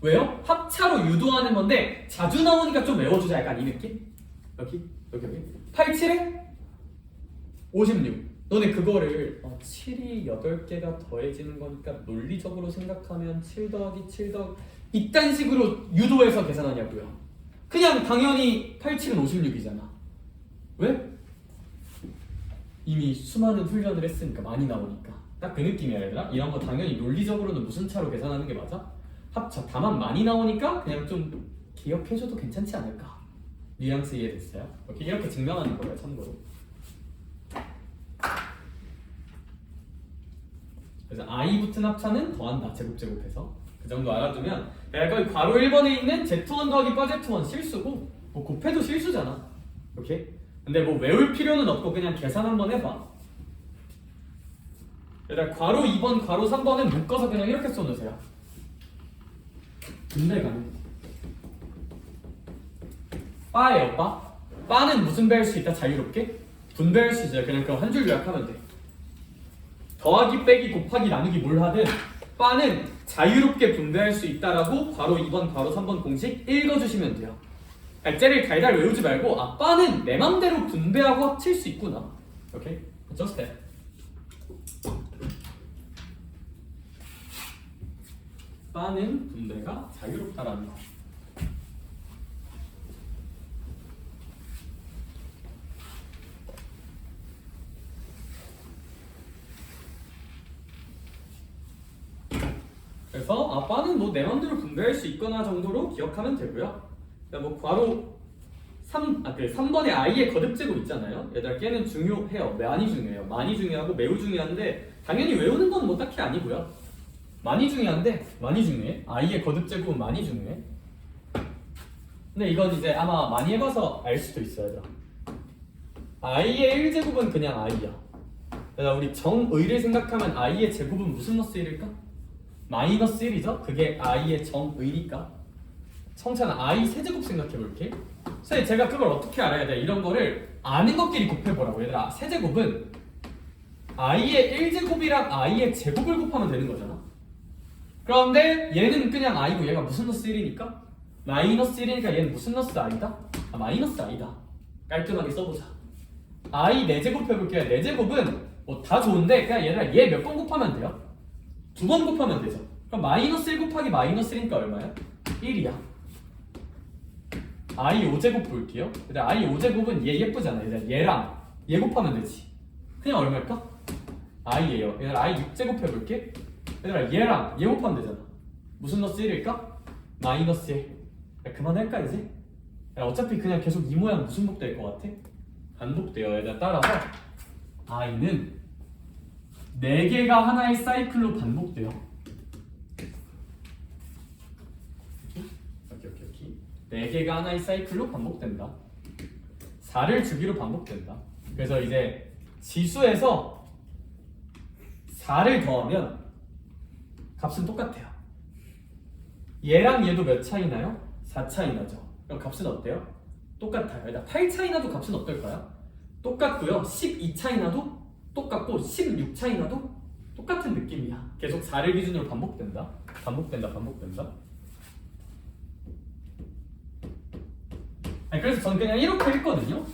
왜요? 합차로 유도하는 건데 자주 나오니까 좀 외워주자. 약간 이 느낌? 여기 87에 56. 너네 그거를 7이 8개가 더해지는 거니까 논리적으로 생각하면 7 더하기 7 더하기 이딴 식으로 유도해서 계산하냐고요. 그냥 당연히 87은 56이잖아. 왜? 이미 수많은 훈련을 했으니까 많이 나오니까. 딱 그 느낌이야 얘들아. 이런 거 당연히 논리적으로는 무슨 차로 계산하는 게 맞아? 합차. 다만 많이 나오니까 그냥 좀 기억해줘도 괜찮지 않을까. 뉘앙스 이해됐어요? 이렇게 증명하는 거예요. 참고로. 그래서 I 붙은 합차는 더한다. 제곱해서 그 정도 알아두면 거기 괄호 1번에 있는 Z1 더하기 바 Z1 실수고 뭐 곱해도 실수잖아. 오케이? 근데 뭐 외울 필요는 없고 그냥 계산 한번 해봐. 얘들아 괄호 2번, 괄호 3번은 묶어서 그냥 이렇게 써놓으세요. 분배가는 바예요. 바는 무슨 배할 수 있다? 자유롭게? 분배할 수 있어요. 그냥 그거 한 줄 요약하면 돼. 더하기, 빼기, 곱하기, 나누기 뭘 하든 바는 자유롭게 분배할 수 있다라고 괄호 2번, 괄호 3번 공식 읽어주시면 돼요. 쟤를 달달 외우지 말고 바는 내 맘대로 분배하고 합칠 수 있구나. 오케이? Just that. 바는 분배가 자유롭다라는 거. 그래서 바는 뭐 내 맘대로 분배할 수 있거나 정도로 기억하면 되고요. 뭐 괄호 3번에 I의 거듭제곱 있잖아요. 얘들아 걔는 중요해요. 많이 중요해요. 많이 중요하고 매우 중요한데 당연히 외우는 건 뭐 딱히 아니고요. 많이 중요한데 많이 중요해. I의 거듭제곱은 많이 중요해. 근데 이건 이제 아마 많이 해봐서 알 수도 있어요. 얘들아. I의 1제곱은 그냥 I야. 얘들아 우리 정의를 생각하면 I의 제곱은 무슨 너스 1일까? 마이너스 1이죠? 그게 I의 정의니까. 청찬아 I 세제곱 생각해볼게. 선생님 제가 그걸 어떻게 알아야 돼? 이런 거를 아는 것끼리 곱해보라고. 얘들아 세제곱은 I의 1제곱이랑 I의 제곱을 곱하면 되는 거잖아. 그런데 얘는 그냥 i고 얘가 무슨 너스 1이니까? 마이너스 1이니까 얘는 무슨 너스 i다? 아 마이너스 i다. 깔끔하게 써보자. i 4제곱 해볼게요. 4제곱은 뭐 다 좋은데 그냥 얘들아 얘 몇 번 곱하면 돼요? 2번 곱하면 되죠. 그럼 마이너스 1 곱하기 마이너스 1이니까 얼마야? 1이야. i 5제곱 볼게요. 얘들아 i 5제곱은 얘 예쁘잖아. 얘들아 얘랑 얘 곱하면 되지. 그냥 얼마일까? i예요. 얘들아 i 6제곱 해볼게. 얘들아 얘랑 얘 곱하면 되잖아. 무슨 너스 1일까? 마이너스 1. 야, 그만할까 이제? 야, 어차피 그냥 계속 이 모양 무슨 복될 것 같아? 반복돼요. 얘들아 따라서 i는 4개가 하나의 사이클로 반복돼요. 오케이. 4개가 하나의 사이클로 반복된다. 4를 주기로 반복된다. 그래서 이제 지수에서 4를 더하면 값은 똑같아요. 얘랑 얘도 몇 차이 나요? 4 차이 나죠. 그럼 값은 어때요? 똑같아요. 일단 8 차이 나도 값은 어떨까요? 똑같고요. 12 차이 나도 똑같고 16 차이 나도 똑같은 느낌이야. 계속 4를 기준으로 반복된다. 아니, 그래서 전 그냥 이렇게 했거든요.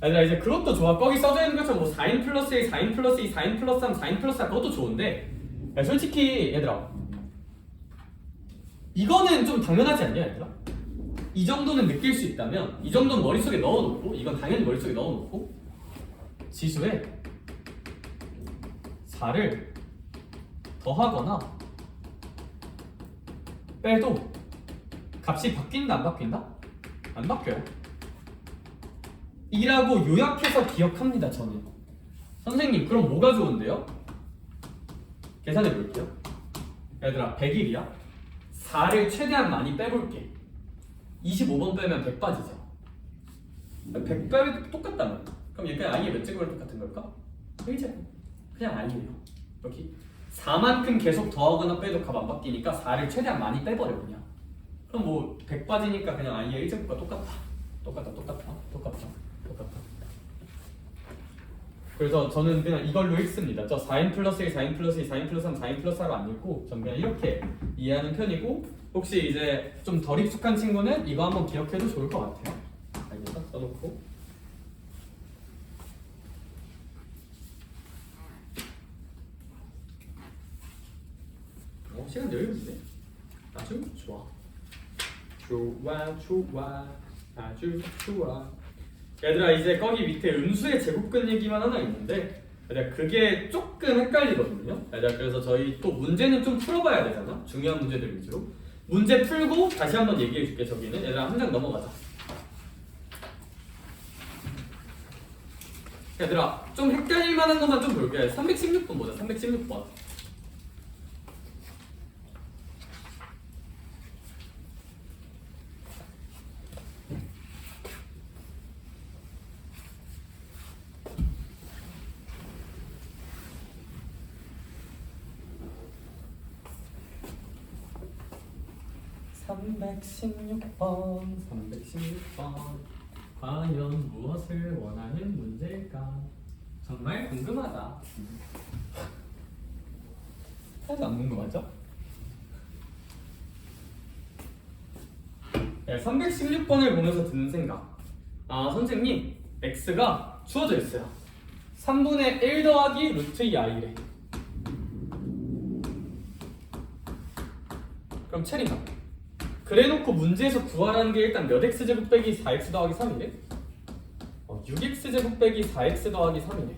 얘들아 이제 그것도 좋아. 거기 써져 있는 것처럼 뭐 4인 플러스 1, 4인 플러스 2, 4인 플러스 3, 4인 플러스 4 그것도 좋은데 야, 솔직히 얘들아 이거는 좀 당연하지 않냐 얘들아? 이 정도는 느낄 수 있다면 이 정도는 머릿속에 넣어놓고 이건 당연히 머릿속에 넣어놓고 지수에 4를 더하거나 빼도 값이 바뀐다 안 바뀐다? 안 바뀌어요. 이라고 요약해서 기억합니다 저는. 선생님 그럼 뭐가 좋은데요? 계산해 볼게요. 얘들아 100일이야. 4를 최대한 많이 빼볼게. 25번 빼면 100 빠지죠. 100 빼도 똑같다며. 그럼 얘 그냥 i의 몇 제곱을 똑같은 걸까? 1제곱. 그냥 i예요. 여기 4만큼 계속 더하거나 빼도 값 안 바뀌니까 4를 최대한 많이 빼버려 그냥. 그럼 뭐 100 빠지니까 그냥 i의 1제곱과 똑같다. 그래서 저는 그냥 이걸로 읽습니다. 저 4n 플러스 1, 4n 플러스 2, 4n 플러스 3, 4n 플러스 4로 안 읽고 전 그냥 이렇게 이해하는 편이고 혹시 이제 좀 덜 익숙한 친구는 이거 한번 기억해도 좋을 것 같아요. 알겠어? 써놓고 시간 여유롭네. 아주 좋아. 아주 좋아. 얘들아 이제 거기 밑에 음수의 제곱근 얘기만 하나 있는데 얘들아 그게 조금 헷갈리거든요. 얘들아 그래서 저희 또 문제는 좀 풀어봐야 되잖아. 중요한 문제들 위주로 문제 풀고 다시 한번 얘기해 줄게. 저기는 얘들아 한 장 넘어가자. 얘들아 좀 헷갈릴 만한 것만 좀 볼게. 316번 보자. 316번. 과연 무엇을 원하는 문제일까? 정말 궁금하다. 하나도 안 궁금하죠? 316번을 보면서 드는 생각. 아 선생님 x가 주어져 있어요. 3분의 1 더하기 루트 2i래. 그럼 체리가 그래놓고 문제에서 구하라는 게 일단 몇 x제곱 빼기 4x 더하기 3이래? 6x제곱 빼기 4x 더하기 3이래.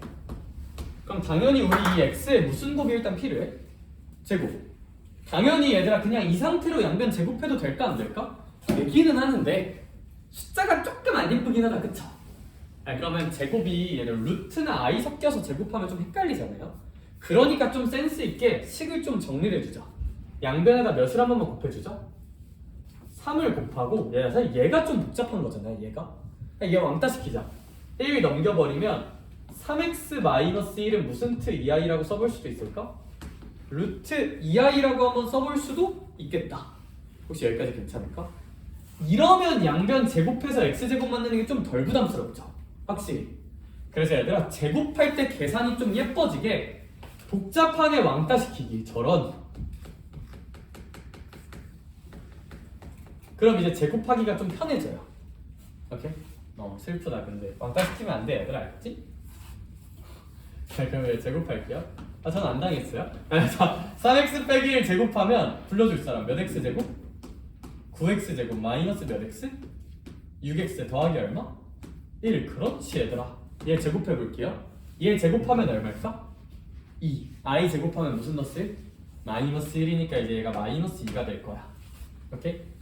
그럼 당연히 우리 이 x에 무슨 곱이 일단 필요해? 제곱. 당연히 얘들아 그냥 이 상태로 양변 제곱해도 될까 안 될까? 되기는 하는데 숫자가 조금 안 예쁘긴 하다 그쵸? 그러면 제곱이 얘들 루트나 i 섞여서 제곱하면 좀 헷갈리잖아요. 그러니까 좀 센스 있게 식을 좀 정리를 해주자. 양변에다 몇을 한 번만 곱해주자. 3을 곱하고 사실 얘가 좀 복잡한 거잖아요. 얘 왕따 시키자. 1 넘겨버리면 3x-1은 무슨 트 2i라고 써볼 수도 있을까? 루트 2i라고 한번 써볼 수도 있겠다. 혹시 여기까지 괜찮을까? 이러면 양변 제곱해서 x제곱 만드는 게 좀 덜 부담스럽죠. 확실히. 그래서 얘들아 제곱할 때 계산이 좀 예뻐지게 복잡하게 왕따 시키기. 저런 그럼 이제 제곱하기가 좀 편해져요. 오케이? 너무 슬프다. 근데 왕따 시키면 안 돼, 얘들아. 알겠지? 자, 그럼 이제 제곱할게요. 아, 전 안 당했어요. 자, 3x 빼기 1 제곱하면 불러줄 사람 몇 x 제곱? 9x 제곱 마이너스 몇 x? 6x 더하기 얼마? 1. 그렇지 얘들아. 얘 제곱해볼게요. 얘 제곱하면 얼마일까? 2. i 제곱하면 무슨 넣었을? 마이너스 1이니까 이제 얘가 마이너스 2가 될 거야. 오케이?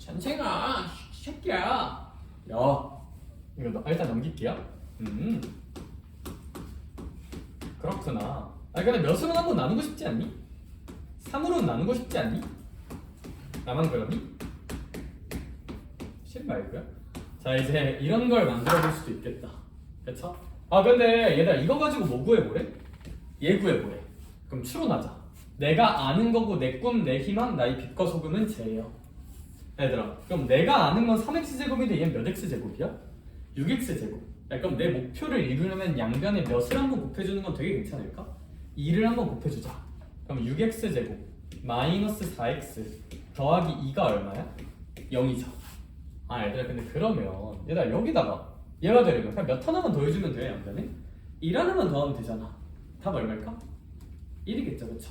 선생아, 새끼야. 야, 이거 일단 넘길게요. 그렇구나. 아, 근데 몇으로 한번 나누고 싶지 않니? 3으로 나누고 싶지 않니? 나만 그러니? 싫 말고요. 자, 이제 이런 걸 만들어 볼 수도 있겠다. 그쵸? 아, 근데 얘들아 이거 가지고 뭐 구해보래? 얘 구해보래. 그럼 추론하자. 내가 아는 거고 내 꿈, 내 희망, 나의 빛과 소금은 쟤예요. 얘들아, 그럼 내가 아는 건 3x제곱인데 얘는 몇 x제곱이야? 6x제곱. 그럼 내 목표를 이루려면 양변에 몇을 한번 곱해주는 건 되게 괜찮을까? 2를 한번 곱해주자. 그럼 6x제곱 마이너스 4x 더하기 2가 얼마야? 0이죠. 아, 얘들아, 근데 그러면 얘들아 여기다가 얘가 되려면 그냥 몇 하나만 더해주면 돼. 양변에 1 하나만 더하면 되잖아. 답 얼마일까? 1이겠죠, 그쵸?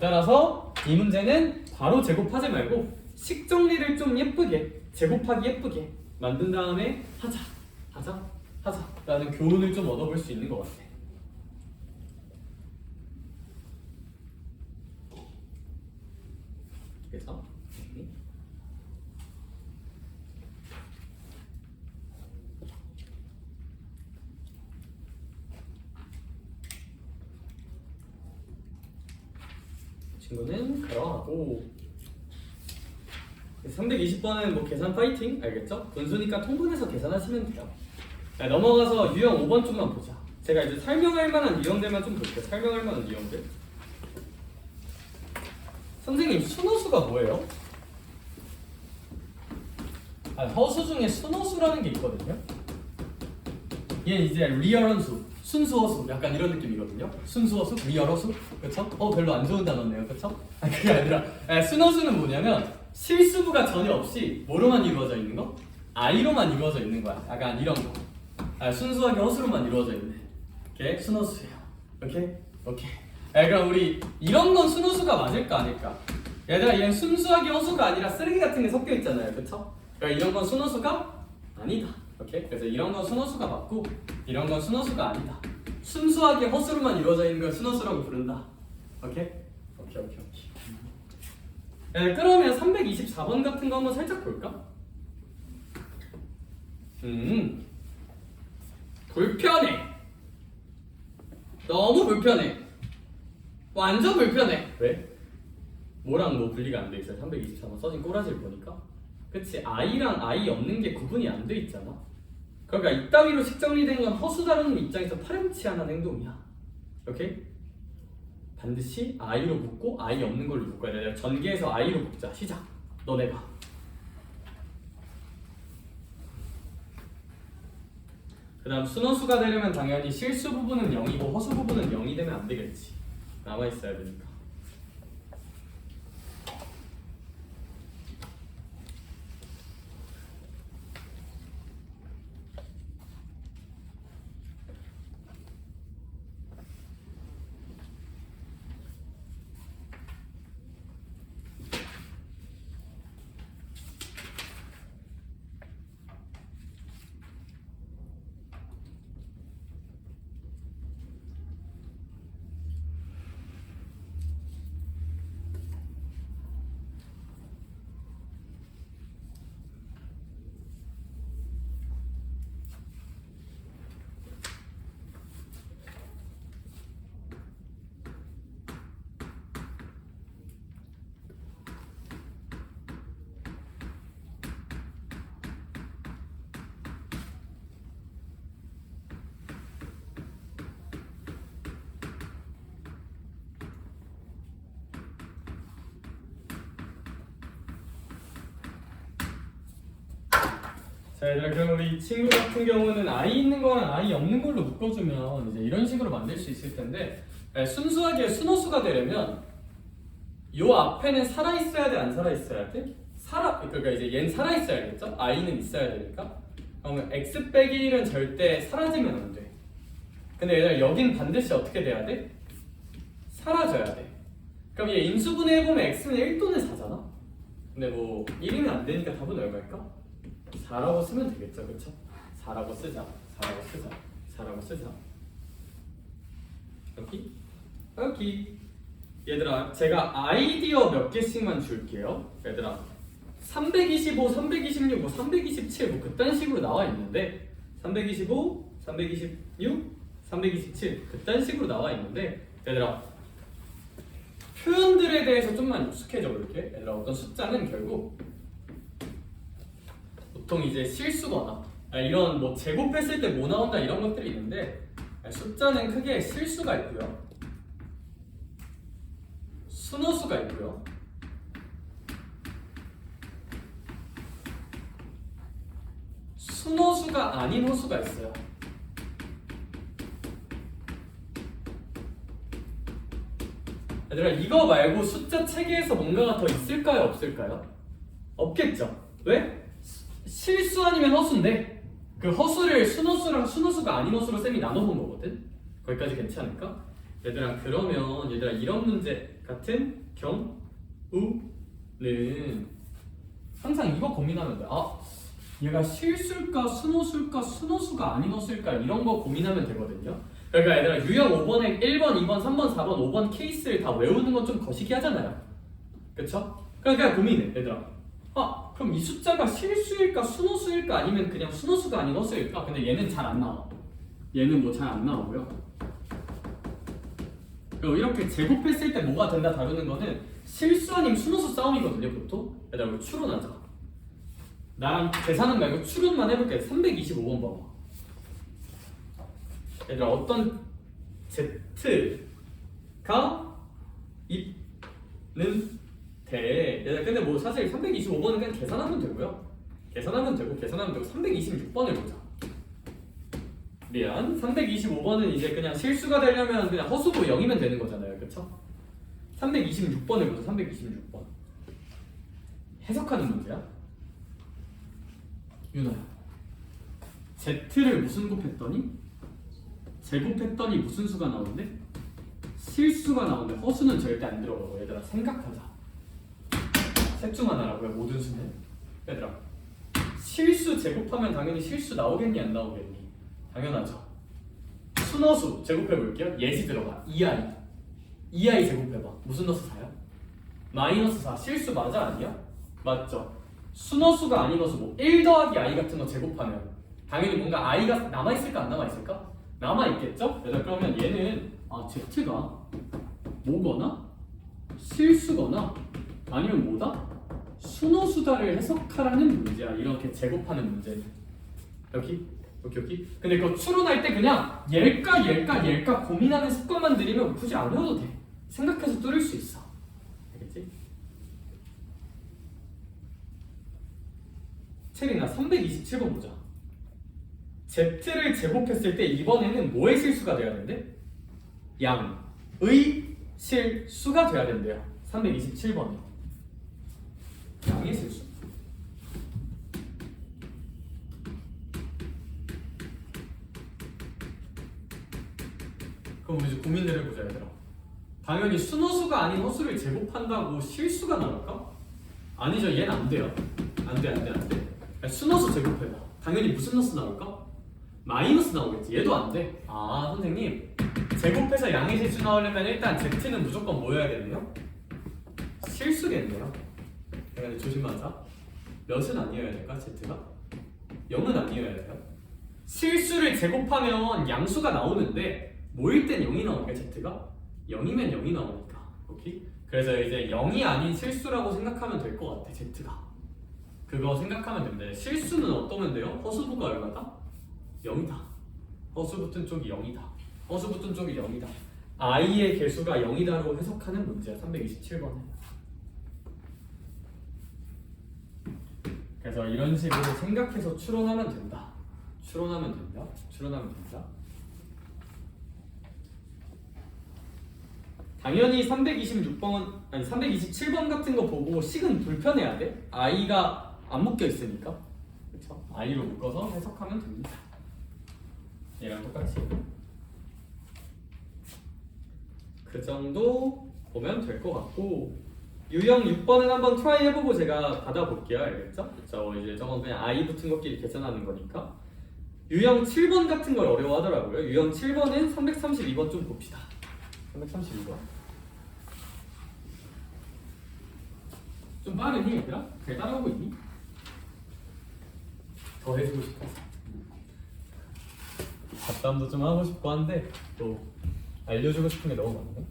따라서 이 문제는 바로 제곱하지 말고 식 정리를 좀 예쁘게, 제곱하기 예쁘게 만든 다음에 하자 라는 교훈을 좀 얻어볼 수 있는 것 같아. 그래서 친구는 그러하고 320번은 뭐 계산 파이팅 알겠죠? 분수니까 통분해서 계산하시면 돼요. 자, 넘어가서 유형 5번 쪽만 보자. 제가 이제 설명할 만한 유형들만 좀 볼게요. 설명할 만한 유형들. 선생님, 순호수가 뭐예요? 아, 허수 중에 순호수라는 게 있거든요. 얘는 이제 리얼한 수, 순수허수 약간 이런 느낌이거든요. 순수허수, 리얼허수, 그렇죠? 별로 안 좋은 단어네요, 그렇죠? 아, 그게 아니라 순허수는 뭐냐면 실수부가 전혀 없이 뭐로만 이루어져 있는 거? i로만 이루어져 있는 거야. 약간 이런 거. 순수하게 허수로만 이루어져 있네. 오케이, 순허수예요. 오케이. 그럼 우리 이런 건 순호수가 맞을까 아닐까? 얘들아, 얘는 순수하게 허수가 아니라 쓰레기 같은 게 섞여 있잖아요, 그렇죠? 그러니까 이런 건 순호수가 아니다. 오케이? 그래서 이런 건 순호수가 맞고 이런 건 순호수가 아니다. 순수하게 허수로만 이루어져 있는 걸 순호수라고 부른다. 오케이. 그러면 324번 같은 거 한번 살짝 볼까? 불편해. 너무 불편해. 완전 불편해. 왜? 뭐랑 뭐 분리가 안 돼 있어요? 324번 써진 꼬라지를 보니까. 그치? i랑 i 없는 게 구분이 안 돼 있잖아. 그러니까 이따위로 식 정리된 건 허수 다루는 입장에서 파렴치 않은 행동이야. 오케이? 반드시 i로 묶고 i 없는 걸로 묶어야 돼. 전개해서 i로 묶자. 시작. 너네가. 그 다음 순허수가 되려면 당연히 실수 부분은 0이고 허수 부분은 0이 되면 안 되겠지. 남아있어야 되니까. 자, 얘들아, 그럼 우리 친구 같은 경우는 i 있는 거랑 i 없는 걸로 묶어주면 이제 이런 식으로 만들 수 있을 텐데, 순수하게 순호수가 되려면 요 앞에는 살아있어야 돼, 안 살아있어야 돼? 그러니까 이제 얘는 살아 있어야겠죠? i는 있어야 되니까. 그러면 x 빼기 1은 절대 사라지면 안 돼. 근데 얘들아 여긴 반드시 어떻게 돼야 돼? 사라져야 돼. 그럼 얘 인수분해 해보면 x는 1 또는 4잖아? 근데 뭐 1이면 안 되니까 답은 얼마일까? 4라고 쓰면 되겠죠, 그쵸? 4라고 쓰자. 4라고 쓰자. 4라고 쓰자. 여기. 얘들아 제가 아이디어 몇 개씩만 줄게요. 얘들아 325, 326, 뭐 327 뭐 그딴 식으로 나와 있는데 325, 326, 327 그딴 식으로 나와 있는데 얘들아 표현들에 대해서 좀만 익숙해져 볼게. 얘들아 어떤 숫자는 결국 보통 이제 실수거나 이런 뭐 제곱했을 때 뭐 나온다 이런 것들이 있는데 숫자는 크게 실수가 있고요. 순호수가 있고요. 순호수가 아닌 호수가 있어요. 얘들아 이거 말고 숫자 체계에서 뭔가가 더 있을까요? 없을까요? 없겠죠. 왜? 실수 아니면 허수인데 그 허수를 순호수랑 순호수가 아닌 허수로 쌤이 나눠본 거거든. 거기까지 괜찮을까? 얘들아 그러면 얘들아 이런 문제 같은 경우는 항상 이거 고민하면 돼. 얘가 실수일까 순호수일까 순호수가 아닌 허수일까 이런 거 고민하면 되거든요. 그러니까 얘들아 유형 5번에 1번, 2번, 3번, 4번, 5번 케이스를 다 외우는 건 좀 거시기 하잖아요. 그쵸? 그러니까 고민해 얘들아. 그럼 이 숫자가 실수일까 순호수일까 아니면 그냥 순호수가 아닌 허수일까? 근데 얘는 잘 안 나와. 얘는 뭐 잘 안 나오고요. 그리고 이렇게 제곱했을 때 뭐가 된다 다루는 거는 실수 아닌 순호수 싸움이거든요. 보통. 얘들아 우리 추론하자. 나랑 계산은 말고 추론만 해볼게. 325번 봐봐. 얘들아 어떤 Z가 있는 대. 얘들아 근데 뭐 사실 325번은 그냥 계산하면 되고요. 계산하면 되고 326번을 보자. 미안. 325번은 이제 그냥 실수가 되려면 그냥 허수고 0이면 되는 거잖아요. 그쵸? 326번을 보자. 326번 해석하는 문제야. 윤아야 Z를 무슨 곱했더니 제곱했더니 무슨 수가 나오는데? 실수가 나오는데 허수는 절대 안 들어가고. 얘들아 생각하자. 셋 중 하나라고요. 모든 수는. 얘들아 실수 제곱하면 당연히 실수 나오겠니 안 나오겠니? 당연하죠. 순허수 제곱해볼게요. 예시 들어가. 2i 제곱해봐. 무슨 허수 4야? 마이너스 4. 실수 맞아 아니야? 맞죠. 순허수가 아닌 허수 뭐 1 더하기 i 같은 거 제곱하면 당연히 뭔가 i가 남아있을까 안 남아있을까? 남아있겠죠? 그러면 얘는 z가 뭐거나 실수거나 아니면 뭐다? 순허수다를 해석하라는 문제야. 이렇게 제곱하는 문제는. 여기. 근데 그거 추론할 때 그냥 얘일까 고민하는 습관만 들이면 굳이 안 해도 돼. 생각해서 뚫을 수 있어. 알겠지? 체리나 327번 보자. Z를 제곱했을 때 이번에는 뭐의 실수가 돼야 된대? 양의 실수가 돼야 된대요. 327번에 양의 실수. 그럼 우리 이제 고민을 해보자 얘들아. 당연히 순허수가 아닌 허수를 제곱한다고 실수가 나올까? 아니죠. 얘는 안 돼요. 안돼. 순허수 제곱해봐. 당연히 무슨 허수 나올까? 마이너스 나오겠지. 얘도 안 돼. 선생님 제곱해서 양의 실수 나오려면 일단 Z는 무조건 뭐여야겠네요? 실수겠네요. 그러니까 조심하자. 몇은 아니어야 될까? Z가? 0은 아니어야 돼요. 실수를 제곱하면 양수가 나오는데 뭐일 땐 0이 나오니까 Z가? 0이면 0이 나오니까. 오케이? 그래서 이제 0이 아닌 실수라고 생각하면 될 것 같아. Z가 그거 생각하면 됩니다. 실수는 어떠면 돼요? 허수부가 얼마다? 0이다. 허수 붙은 쪽이 0이다. 허수 붙은 쪽이 0이다. i의 개수가 0이다로 해석하는 문제야. 327번에. 그래서 이런 식으로 생각해서 추론하면 된다. 추론하면 된다. 당연히 326번 아니 327번 같은 거 보고 식은 불편해야 돼. i가 안 묶여 있으니까. 그렇죠? i로 묶어서 해석하면 됩니다. 얘랑 똑같이. 그 정도 보면 될 것 같고, 유형 6번은 한번 트라이 해보고 제가 받아볼게요. 알겠죠? 그쵸? 이제 저건 그냥 i 붙은 것끼리 계산하는 거니까. 유형 7번 같은 걸 어려워하더라고요. 유형 7번은 332번 좀 봅시다. 332번. 좀 빠르니 얘들아? 잘 따라오고 있니? 더 해주고 싶어. 잡담도 좀 하고 싶고 한데 또 알려주고 싶은 게 너무 많네.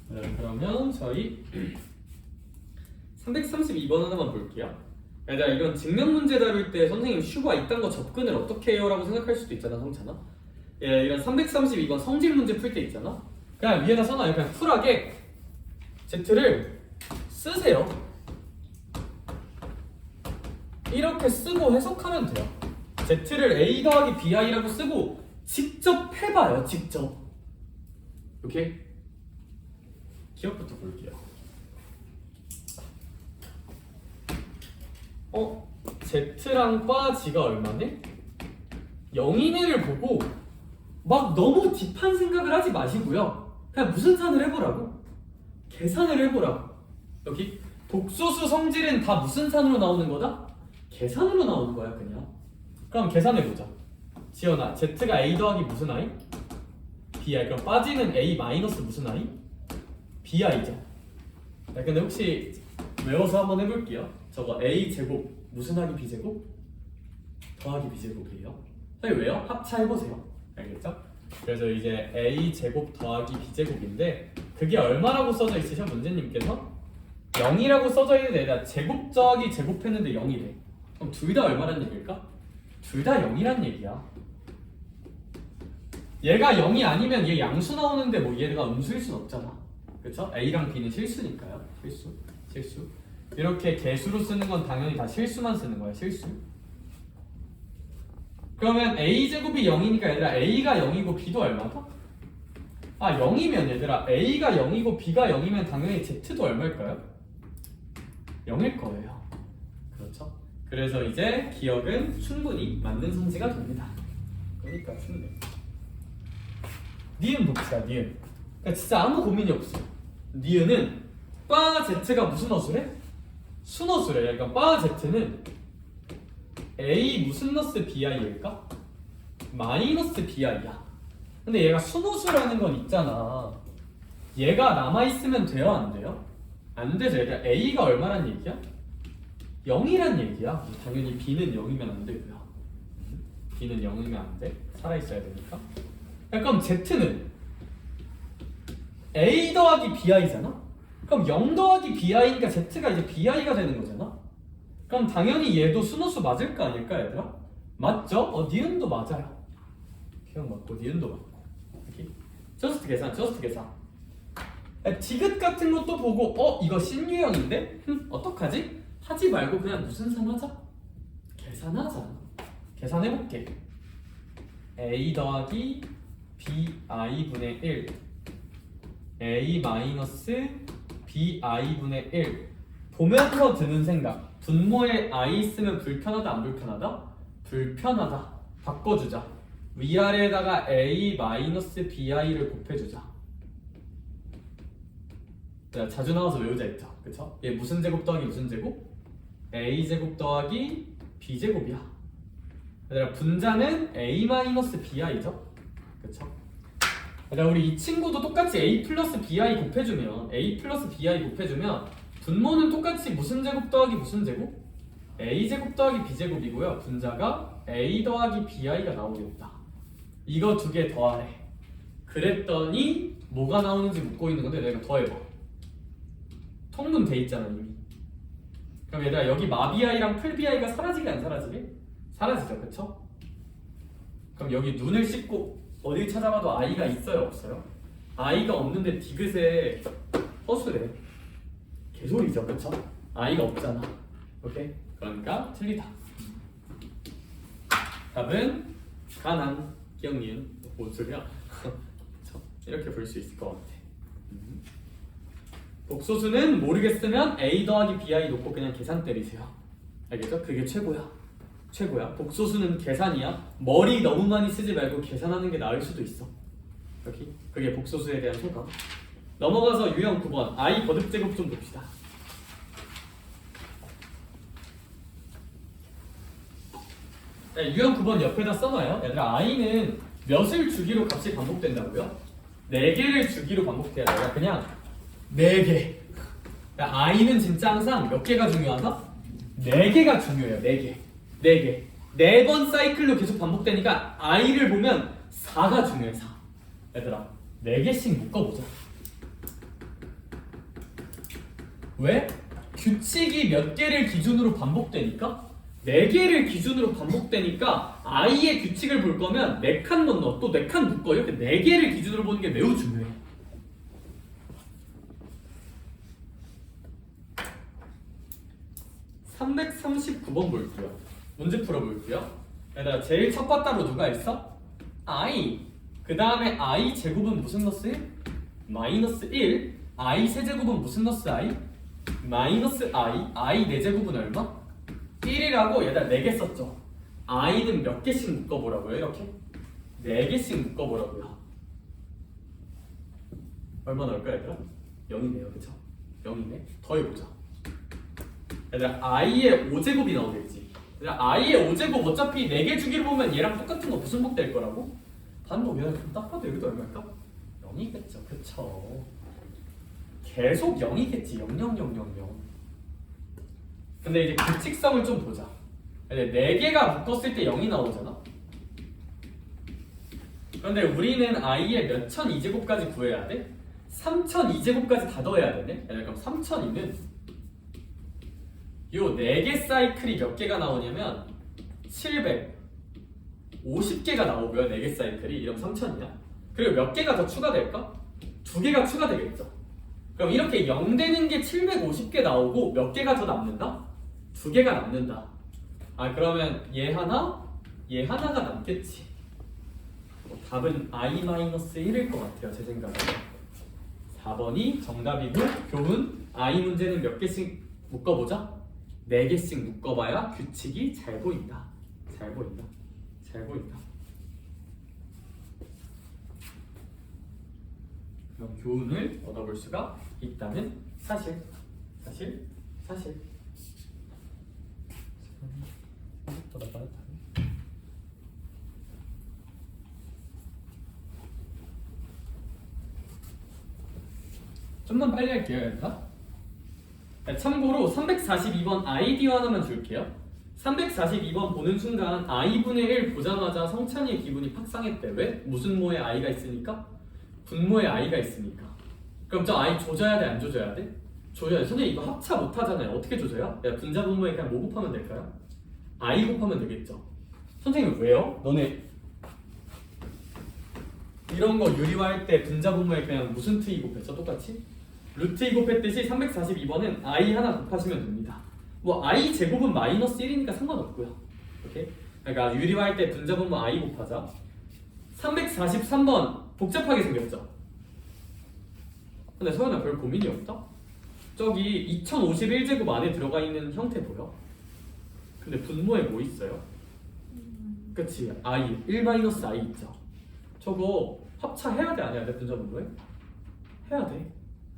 네, 그러면 저희 332번 하나만 볼게요. 얘들아, 이런 증명 문제 다룰 때 선생님 슈가 이딴 거 접근을 어떻게 해요? 라고 생각할 수도 있잖아, 성찬아. 예, 이런 332번 성질 문제 풀 때 있잖아. 그냥 위에다 써놔요. 그냥 쿨하게 Z를 쓰세요. 이렇게 쓰고 해석하면 돼요. Z를 A 더하기 BI라고 쓰고 직접 해봐요. 직접. 오케이? 기억부터 볼게요. Z랑 바 G가 얼마네? 0인 애를 보고 막 너무 딥한 생각을 하지 마시고요. 그냥 무슨 산을 해보라고. 계산을 해보라고. 여기 복소수 성질은 다 무슨 산으로 나오는 거다? 계산으로 나오는 거야 그냥. 그럼 계산해보자. 지연아, Z가 A 더하기 무슨 I? BI. 그럼 빠지는 A 마이너스 무슨 I? BI죠. 네, 근데 혹시 외워서 한번 해볼게요. 저거 A 제곱 무슨 하기 B 제곱? 더하기 B 제곱이에요. 선생님 왜요? 합차해보세요. 알겠죠? 그래서 이제 A 제곱 더하기 B 제곱인데 그게 얼마라고 써져 있으셔 문제님께서? 0이라고 써져 있는데 얘가 제곱 더하기 제곱했는데 0이래. 그럼 둘 다 얼마란 얘기일까? 둘 다 0이란 얘기야. 얘가 0이 아니면 얘 양수 나오는데 뭐 얘가 음수일 순 없잖아. 그쵸? A랑 B는 실수니까요. 실수. 이렇게 개수로 쓰는 건 당연히 다 실수만 쓰는 거야. 실수. 그러면 A제곱이 0이니까 얘들아 A가 0이고 B도 얼마다? 0이면 얘들아 A가 0이고 B가 0이면 당연히 Z도 얼마일까요? 0일 거예요. 그렇죠? 그래서 이제 기억은 충분히 맞는 성지가 됩니다. 그러니까 충분히. 니은 봅시다. 니은. 그러니까 진짜 아무 고민이 없어. 니은은 바 Z가 무슨 어수래? 순어수래. 그러니까 바 Z는 A 무슨 너스 BI일까? 마이너스 BI야. 근데 얘가 순어수라는 건 있잖아. 얘가 남아있으면 돼요? 안 돼요? 안 되죠. 얘가 A가 얼마란 얘기야? 0이란 얘기야. 당연히 B는 0이면 안 되고요. B는 0이면 안 돼. 살아있어야 되니까. 그럼 Z는 A 더하기 BI잖아? 그럼 0 더하기 BI니까 Z가 이제 BI가 되는 거잖아? 그럼 당연히 얘도 순호수 맞을 거 아닐까 얘들아? 맞죠? 니은도 맞아요. 기억 맞고 니은도 맞고. 이렇게. 저스트 계산. 디귿 같은 것도 보고 이거 신유형인데? 어떡하지? 하지 말고 그냥 무슨 산 하자? 계산하자. 계산해볼게. A 더하기 BI분의 1 A 마이너스 BI분의 1 보면서 드는 생각. 분모에 I 있으면 불편하다 안 불편하다? 불편하다. 바꿔주자. 위아래에다가 A 마이너스 BI를 곱해주자. 자주 나와서 외우자 했죠. 그쵸? 얘 무슨 제곱 더하기 무슨 제곱? A 제곱 더하기 B 제곱이야. 얘들아 분자는 A 마이너스 BI죠. 그쵸? 얘들아 우리 이 친구도 똑같이 A 플러스 BI 곱해주면 분모는 똑같이 무슨 제곱 더하기 무슨 제곱? A 제곱 더하기 B 제곱이고요. 분자가 A 더하기 BI가 나오겠다. 이거 두 개 더하래. 그랬더니 뭐가 나오는지 묻고 있는 건데 내가 더해봐. 통분 돼 있잖아 이미. 그럼 얘들아 여기 마BI랑 풀BI가 사라지게 안 사라지게? 사라지죠. 그쵸? 그럼 여기 눈을 씻고 어디 찾아봐도 I가 있어요 없어요? I가 없는데 디귿에 허수래. 개소리죠. 그쵸? I가 없잖아. 오케이? 그러니까 틀리다. 답은 가난, 기억니은, 뭔 소리야? 이렇게 볼 수 있을 것 같아. 복소수는 모르겠으면 a 더하기 bi 놓고 그냥 계산 때리세요. 알겠죠? 그게 최고야. 최고야. 복소수는 계산이야. 머리 너무 많이 쓰지 말고 계산하는 게 나을 수도 있어. 여기 그게 복소수에 대한 소감. 넘어가서 유형 9번 i 거듭제곱 좀 봅시다. 네, 유형 9번 옆에다 써놔요. 얘들아 i는 몇을 주기로 값이 반복된다고요? 4개를 주기로 반복돼야 돼요. 그냥 4개. 그러니까 i는 진짜 항상 몇 개가 중요하다? 4개가 중요해요. 4개. 4개. 4번 사이클로 계속 반복되니까 i를 보면 4가 중요해. 4. 얘들아 4개씩 묶어보자. 왜? 규칙이 몇 개를 기준으로 반복되니까 4개를 기준으로 반복되니까 i의 규칙을 볼 거면 4칸 넣어 또 4칸 묶어요. 4개를 기준으로 보는 게 매우 중요해. (339번) 볼게요. 문제 풀어볼게요. 얘들아 제일 첫 바따로 누가 있어? i. 그 다음에 i 제곱은 무슨 넣었어요? 마이너스 1. i 세제곱은 무슨 넣었어? i? 마이너스 i 4제곱은 얼마? 1이라고 얘들아 4개 썼죠? i는 몇 개씩 묶어보라고요? 이렇게? 4개씩 묶어보라고요. 얼마 나올까요 얘들아? 0이네요. 그쵸? 0이네. 더해보자. 얘들아 i의 5제곱이 나오겠지. 얘들아 i의 5제곱 어차피 4개 주기로 보면 얘랑 똑같은 거 부순복 될 거라고? 반복 얘들아 그럼 딱 봐도 여기도 얼마일까? 0이겠죠. 그쵸? 계속 0이겠지. 0, 0, 0, 0, 0. 근데 이제 규칙성을 좀 보자. 근데 4개가 묶었을 때 0이 나오잖아? 그런데 우리는 i의 몇 천 2제곱까지 구해야 돼? 3000 2제곱까지 다 더해야 되네? 그럼 3002는 요 4개 사이클이 몇 개가 나오냐면 750개가 나오고요. 4개 사이클이. 이러면 3000이야. 그리고 몇 개가 더 추가될까? 2개가 추가되겠죠. 그럼 이렇게 0 되는 게 750개 나오고 몇 개가 더 남는다? 2개가 남는다. 아 그러면 얘 하나가 남겠지. 답은 i-1일 것 같아요. 제 생각에 4번이 정답이고 교훈 i 문제는 몇 개씩 묶어보자. 4개씩 묶어봐야 규칙이 잘 보인다. 잘 보인다. 잘 보인다. 그럼 교훈을 얻어볼 수가 있다는 사실. 좀만 빨리 할게요, 얘들아. 참고로 342번 아이디어 하나만 줄게요. 342번 보는 순간 i분의 1 보자마자 성찬이의 기분이 팍 상했대. 왜? 무슨 모의 i가 있으니까? 분모의 i가 있으니까. 그럼 저 i 조져야 돼? 안 조져야 돼? 조져야 돼. 선생님 이거 합차 못하잖아요. 어떻게 조져요? 분자 분모에 그냥 뭐 곱하면 될까요? i 곱하면 되겠죠. 선생님 왜요? 너네 이런 거 유리화할 때 분자 분모에 그냥 무슨 t 곱했죠? 똑같이? 루트 2 곱했듯이 342번은 i 하나 곱하시면 됩니다. 뭐 i 제곱은 마이너스 1이니까 상관없고요. 오케이? 그러니까 유리화할 때 분자 분모 i 곱하자. 343번 복잡하게 생겼죠? 근데 서연아 별 고민이 없다? 저기 2051제곱 안에 들어가 있는 형태 보여? 근데 분모에 뭐 있어요? 그치? i 1-i 있죠? 저거 합차해야 돼 안 해야 돼? 분자 분모에? 해야 돼.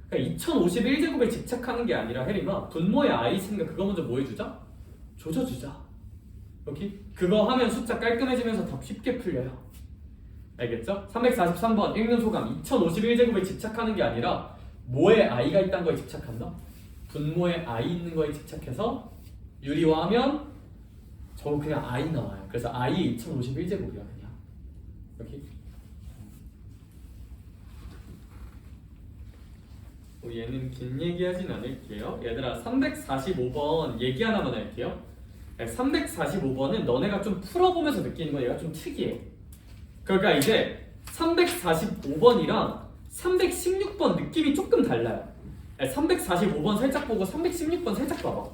그러니까 2051제곱에 집착하는 게 아니라 혜림아 분모에 i 있으니까 그거 먼저 뭐 해주자? 조져주자. 여기 그거 하면 숫자 깔끔해지면서 답 쉽게 풀려요. 알겠죠? 343번 읽는 소감. 2051제곱에 집착하는 게 아니라 뭐에 i가 있다는 거에 집착한다? 분모에 i 있는 거에 집착해서 유리화하면 저거 그냥 i 나와요. 그래서 i의 2051제곱이야 그냥. 여기 얘는 긴 얘기하진 않을게요. 얘들아 345번 얘기 하나만 할게요. 345번은 너네가 좀 풀어보면서 느끼는 건 얘가 좀 특이해. 그러니까 이제 345번이랑 316번 느낌이 조금 달라요. 345번 살짝 보고 316번 살짝 봐봐.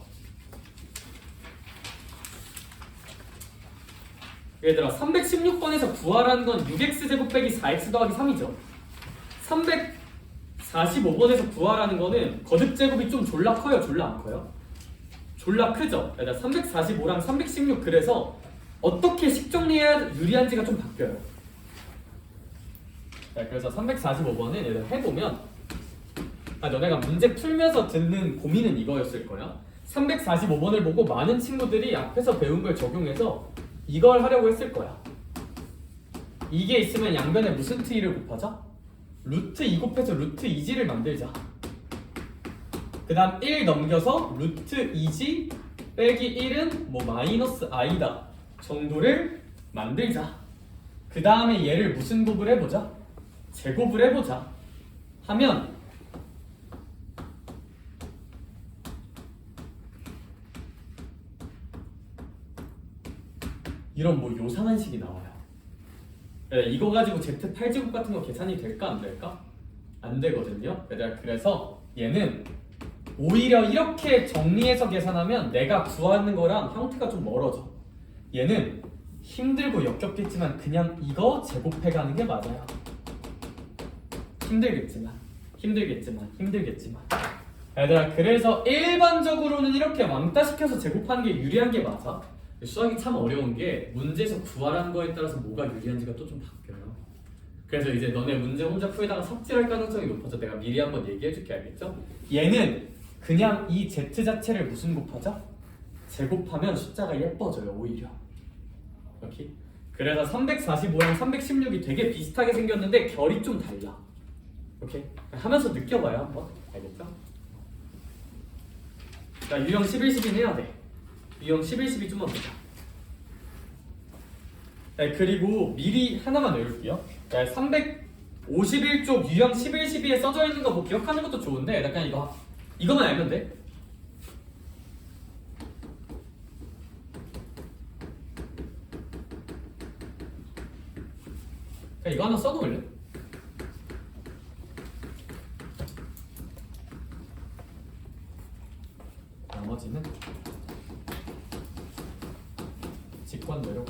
얘들아 316번에서 구하라는 건 6x제곱 빼기 4x 더하기 3이죠. 345번에서 구하라는 거는 거듭제곱이 좀 졸라 커요? 졸라 안 커요? 졸라 크죠? 얘들아 345랑 316 그래서 어떻게 식정리해야 유리한지가 좀 바뀌어요. 자, 그래서 345번은 얘들 해보면 너네가 문제 풀면서 듣는 고민은 이거였을 거야. 345번을 보고 많은 친구들이 앞에서 배운 걸 적용해서 이걸 하려고 했을 거야. 이게 있으면 양변에 무슨 t를 곱하자? 루트 2 곱해서 루트 2g를 만들자. 그 다음 1 넘겨서 루트 2g 빼기 1은 뭐 마이너스 i다 정도를 만들자. 그 다음에 얘를 무슨 곱을 해보자? 제곱을 해보자 하면 이런 뭐 요상한 식이 나와요. 이거 가지고 Z8제곱 같은 거 계산이 될까 안 될까? 안 되거든요. 그래서 얘는 오히려 이렇게 정리해서 계산하면 내가 구하는 거랑 형태가 좀 멀어져. 얘는 힘들고 역겹겠지만 그냥 이거 제곱해가는 게 맞아요. 힘들겠지만 얘들아 그래서 일반적으로는 이렇게 왕따시켜서 제곱하는 게 유리한 게 맞아. 수학이 참 어려운 게 문제에서 구하라는 거에 따라서 뭐가 유리한지가 또 좀 바뀌어요. 그래서 이제 너네 문제 혼자 풀다가 삭제할 가능성이 높아서 내가 미리 한번 얘기해줄게. 알겠죠? 얘는 그냥 이 z 자체를 무슨 곱하자? 제곱하면 숫자가 예뻐져요. 오히려 이렇게. 그래서 345랑 316이 되게 비슷하게 생겼는데 결이 좀 달라. 오케이? 하면서 느껴봐요 한번. 알겠죠? 자, 유형 11, 12는 해야 돼. 유형 11, 12 좀만 보자. 네, 그리고 미리 하나만 외울게요. 351쪽 유형 11, 12에 써져 있는 거 뭐 기억하는 것도 좋은데 약간 이거만 알면 돼. 그냥 이거 하나 써놓을래? 나머지는 직관대로.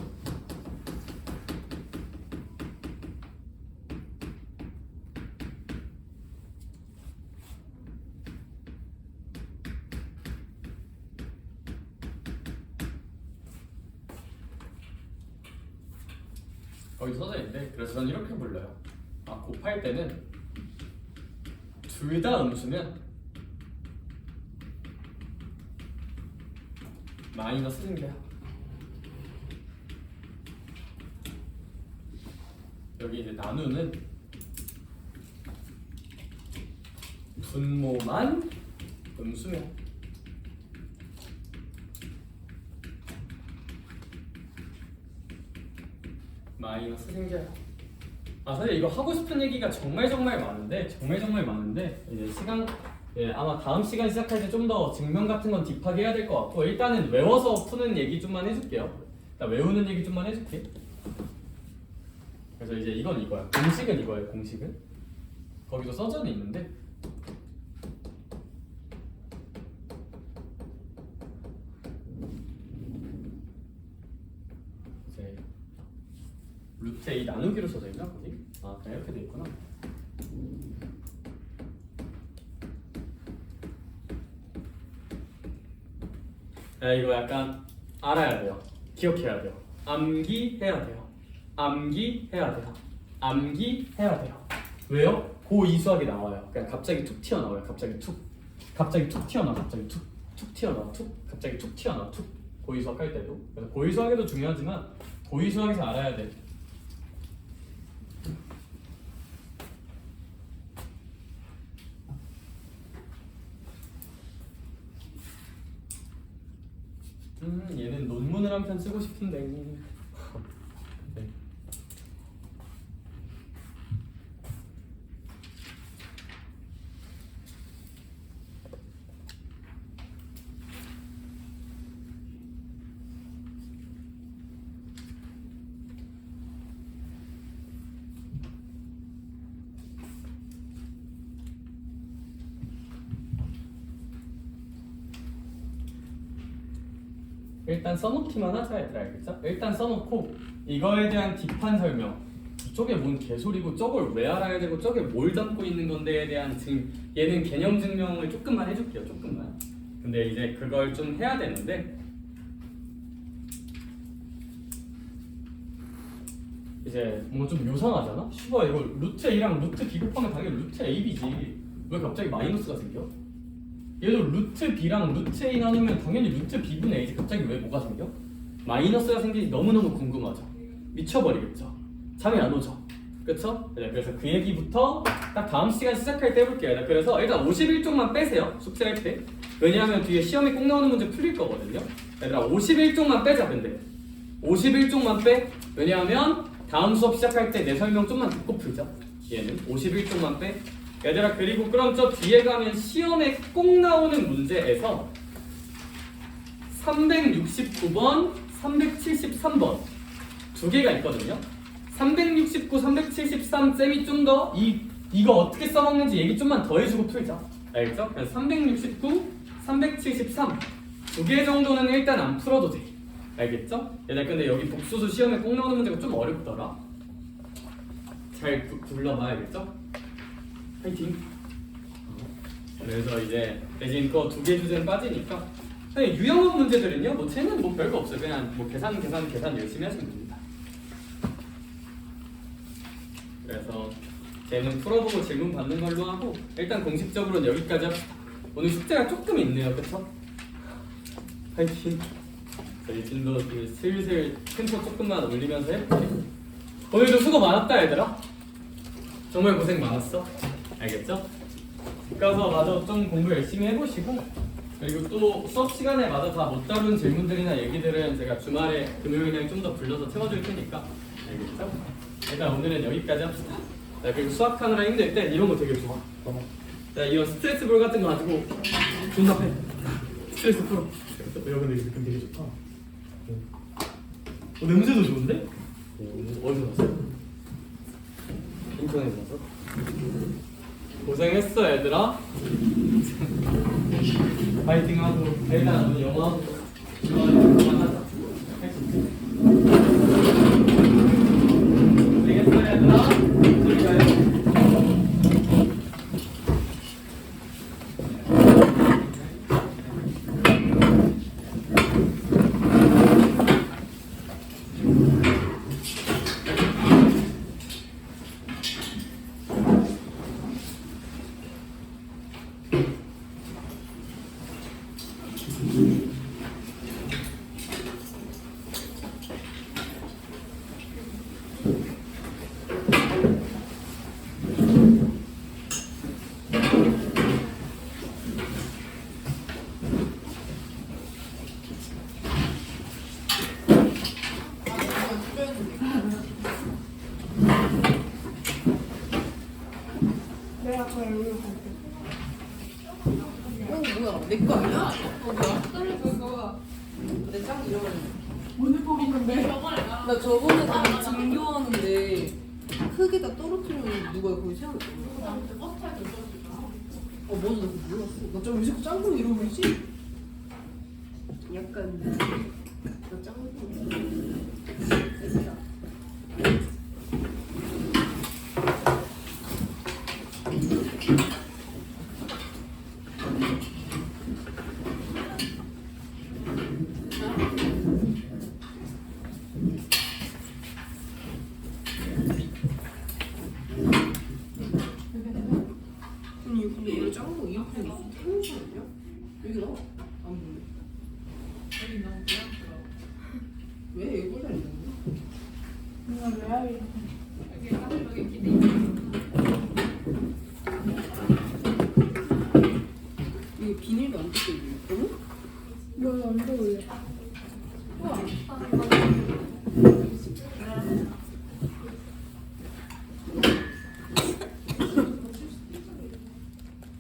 거기 써져 있는데 그래서 전 이렇게 불러요. 곱할 때는 둘 다 음수면 마이너스 생겨요. 여기 이제 나누는 분모만 음수면 마이너스 생겨요. 사실 이거 하고 싶은 얘기가 정말 많은데 이제 시간 아마 다음 시간 시작할 때 좀 더 증명 같은 건 딥하게 해야 될 것 같고 일단은 외워서 푸는 얘기 좀만 해줄게요. 일단 외우는 얘기 좀만 해줄게. 그래서 이제 이건 이거야. 공식은 이거예요. 공식은 거기도 써져 있는데 이제 루트 A 나누기로 써져 있나 거기? 그냥 이렇게 돼 있구나. 이거 약간 알아야 돼요. 기억해야 돼요. 암기해야 돼요. 암기해야 돼요. 왜요? 고2 수학이 나와요. 그냥 갑자기 툭 튀어나와요. 갑자기 툭 튀어나와. 갑자기 툭 튀어나와. 갑자기 툭 튀어나와. 고2 수학 할 때도. 그래서 고2 수학에도 중요하지만 고2 수학에서 알아야 돼. 얘는 논문을 한 편 쓰고 싶은데. 네. 일단 써놓기만 하자 얘들아. 알겠죠? 일단 써놓고 이거에 대한 딥한 설명. 저게 뭔 개소리고 저걸 왜 알아야 되고 저게 뭘 담고 있는 건데에 대한 지금 얘는 개념 증명을 조금만 해줄게요. 조금만. 근데 이제 그걸 좀 해야 되는데 이제 뭔가 좀 요상하잖아? 슈가 이거 루트 A랑 루트 B 곱하면 당연히 루트 AB지. 왜 갑자기 마이너스가 생겨? 얘도 루트 B랑 루트 A 나누면 당연히 루트 B분의 A지. 갑자기 왜 뭐가 생겨? 마이너스가 생기지 너무너무 궁금하죠? 미쳐버리겠죠? 잠이 안 오죠? 그쵸? 네, 그래서 그 얘기부터 딱 다음 시간 시작할 때 해볼게요. 네, 그래서 일단 51쪽만 빼세요. 숙제할 때. 왜냐하면 뒤에 시험에 꼭 나오는 문제 풀릴 거거든요. 얘들아 51쪽만 빼자. 근데 51쪽만 빼. 왜냐하면 다음 수업 시작할 때 내 설명 좀만 듣고 풀자. 얘는 51쪽만 빼. 얘들아 그리고 그럼 저 뒤에 가면 시험에 꼭 나오는 문제에서 369번, 373번 두 개가 있거든요. 369, 373 쌤이 좀 더 이거 어떻게 써먹는지 얘기 좀만 더 해주고 풀자. 알겠죠? 그래서 369, 373 두 개 정도는 일단 안 풀어도 돼. 알겠죠? 얘들 근데 여기 복수수 시험에 꼭 나오는 문제가 좀 어렵더라. 잘 굴러봐야겠죠? 파이팅! 그래서 이제 대신 그거 두 개 주제는 빠지니까 그냥 유형업 문제들은요 뭐 쟤는 뭐 별거 없어요. 그냥 뭐 계산 열심히 하시면 됩니다. 그래서 쟤는 풀어보고 질문 받는 걸로 하고 일단 공식적으로는 여기까지 합시다. 오늘 숙제가 조금 있네요. 그쵸? 파이팅! 저희 진도 슬슬 템포 조금만 올리면서 해볼게요. 오늘도 수고 많았다 얘들아. 정말 고생 많았어. 알겠죠? 집 가서 마저 좀 공부 열심히 해보시고 그리고 또 수업 시간에 마저 다 못 다룬 질문들이나 얘기들은 제가 주말에 금요일에 좀 더 불러서 채워줄 테니까 알겠죠? 일단 오늘은 여기까지 합시다. 자, 그리고 수학하느라 힘들 때 이런 거 되게 좋아. 자, 이런 스트레스 볼 같은 거 가지고 존나 패. 스트레스 풀어. 야 근데 이거 느낌 되게 좋다. 냄새도 좋은데? 어디서 났어? 인터넷에서 났어? 고생했어 얘들아. 파이팅하고 일단 오늘 영어 만나자. 고생했어 얘들아. 저기 가요. 내가 그걸 여기로 갈게. 뭐야? 내 거 아니야? 뭐야? 내짱 이러면 오늘 법 있는데. 나 저번에 그 등교하는데 크게다 떨어뜨리면 누가 거기 세워놨거든. 맞아, 나 그거 몰랐어. 나좀 왜 자꾸 짱구 이러고 있지? 약간 나 짱구. 아니 근데 얘 짱구 이렇게 있어. 태우지 않냐? 여기 나와? 안 보여. 여기 나와. 왜 이걸 달리는 거야? 이거 레알이. 이게 비닐도 안 뜯겨 있네. 너 언제 올래? 우와.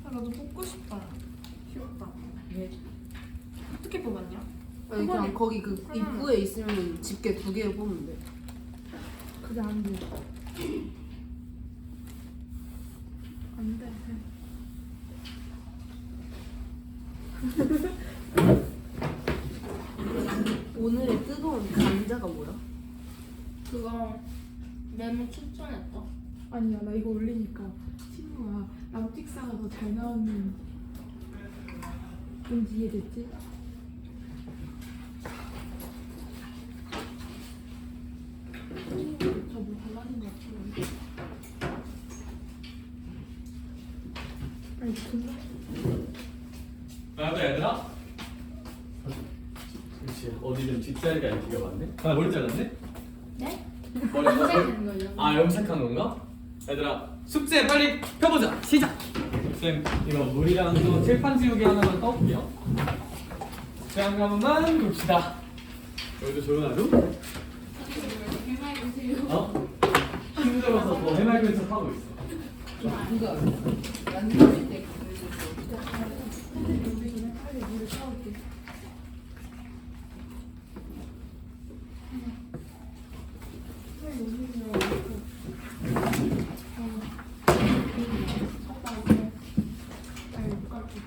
아, 나도 뽑고 싶다. 귀엽다. 왜? 어떻게 뽑았냐? 아니 그냥 거기 그 입구에 있으면 집게 2개를 뽑으면 돼. 그게 안 돼. 안 돼. 오늘의 뜨거운 감자가 뭐야? 그거 메모 추천했어? 아니야, 나 이거 올리니까 친구가 남직사가 더 잘 나오는 뭔지 이해됐지? 저뭐 달라진 것 같은데. 아니, 정말? 나도 얘들아. 그렇지. 어디든 뒷자리가 이렇게 많네. 아 머리 잘랐네? 네? 머리 염색하는 거죠? 아 염색한 건가? 얘들아 숙제 빨리 펴보자. 시작. 쌤 이거 물이랑 또 칠판 지우개 하나만 떠올게요. 숙제 한 가문만 봅시다. 여기도 조용하죠? 어? 힘들어서 더 해맑은 척 하고 있어. 그거 만들 때 우리 전에 빨리 물을 타올게. 빨리 올리면 아니, 못 갈게.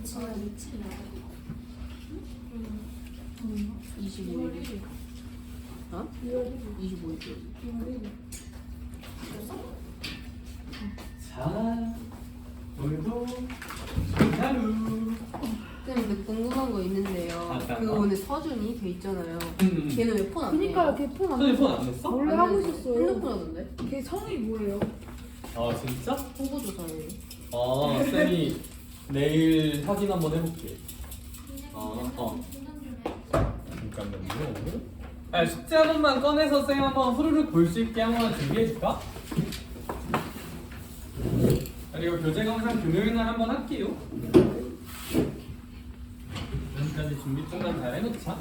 지금 며칠 나가고 25일. 어? 25일. 자 오늘도 하루. 쌤, 근데 궁금한 거 있는데요. 어떤 그 거? 오늘 서준이 걔 있잖아요. 응. 걔는 왜 폰 안 그니까요, 내요? 걔폰안 선생님 폰안 냈어? 원래 안 하고 내서 있었어요. 핸드폰 하던데? 걔 성이 뭐예요? 아 진짜? 홍보 조사예요. 아 쌤이 내일 확인 한번 해볼게. 잠깐만요. 아, 숙제 한 번만 꺼내서 쌤 한번 후루룩 볼 수 있게 한번 준비해줄까? 그리고 교재 영상 금요일 날 한번 할게요. 여기까지 준비 좀만 잘 해놓자.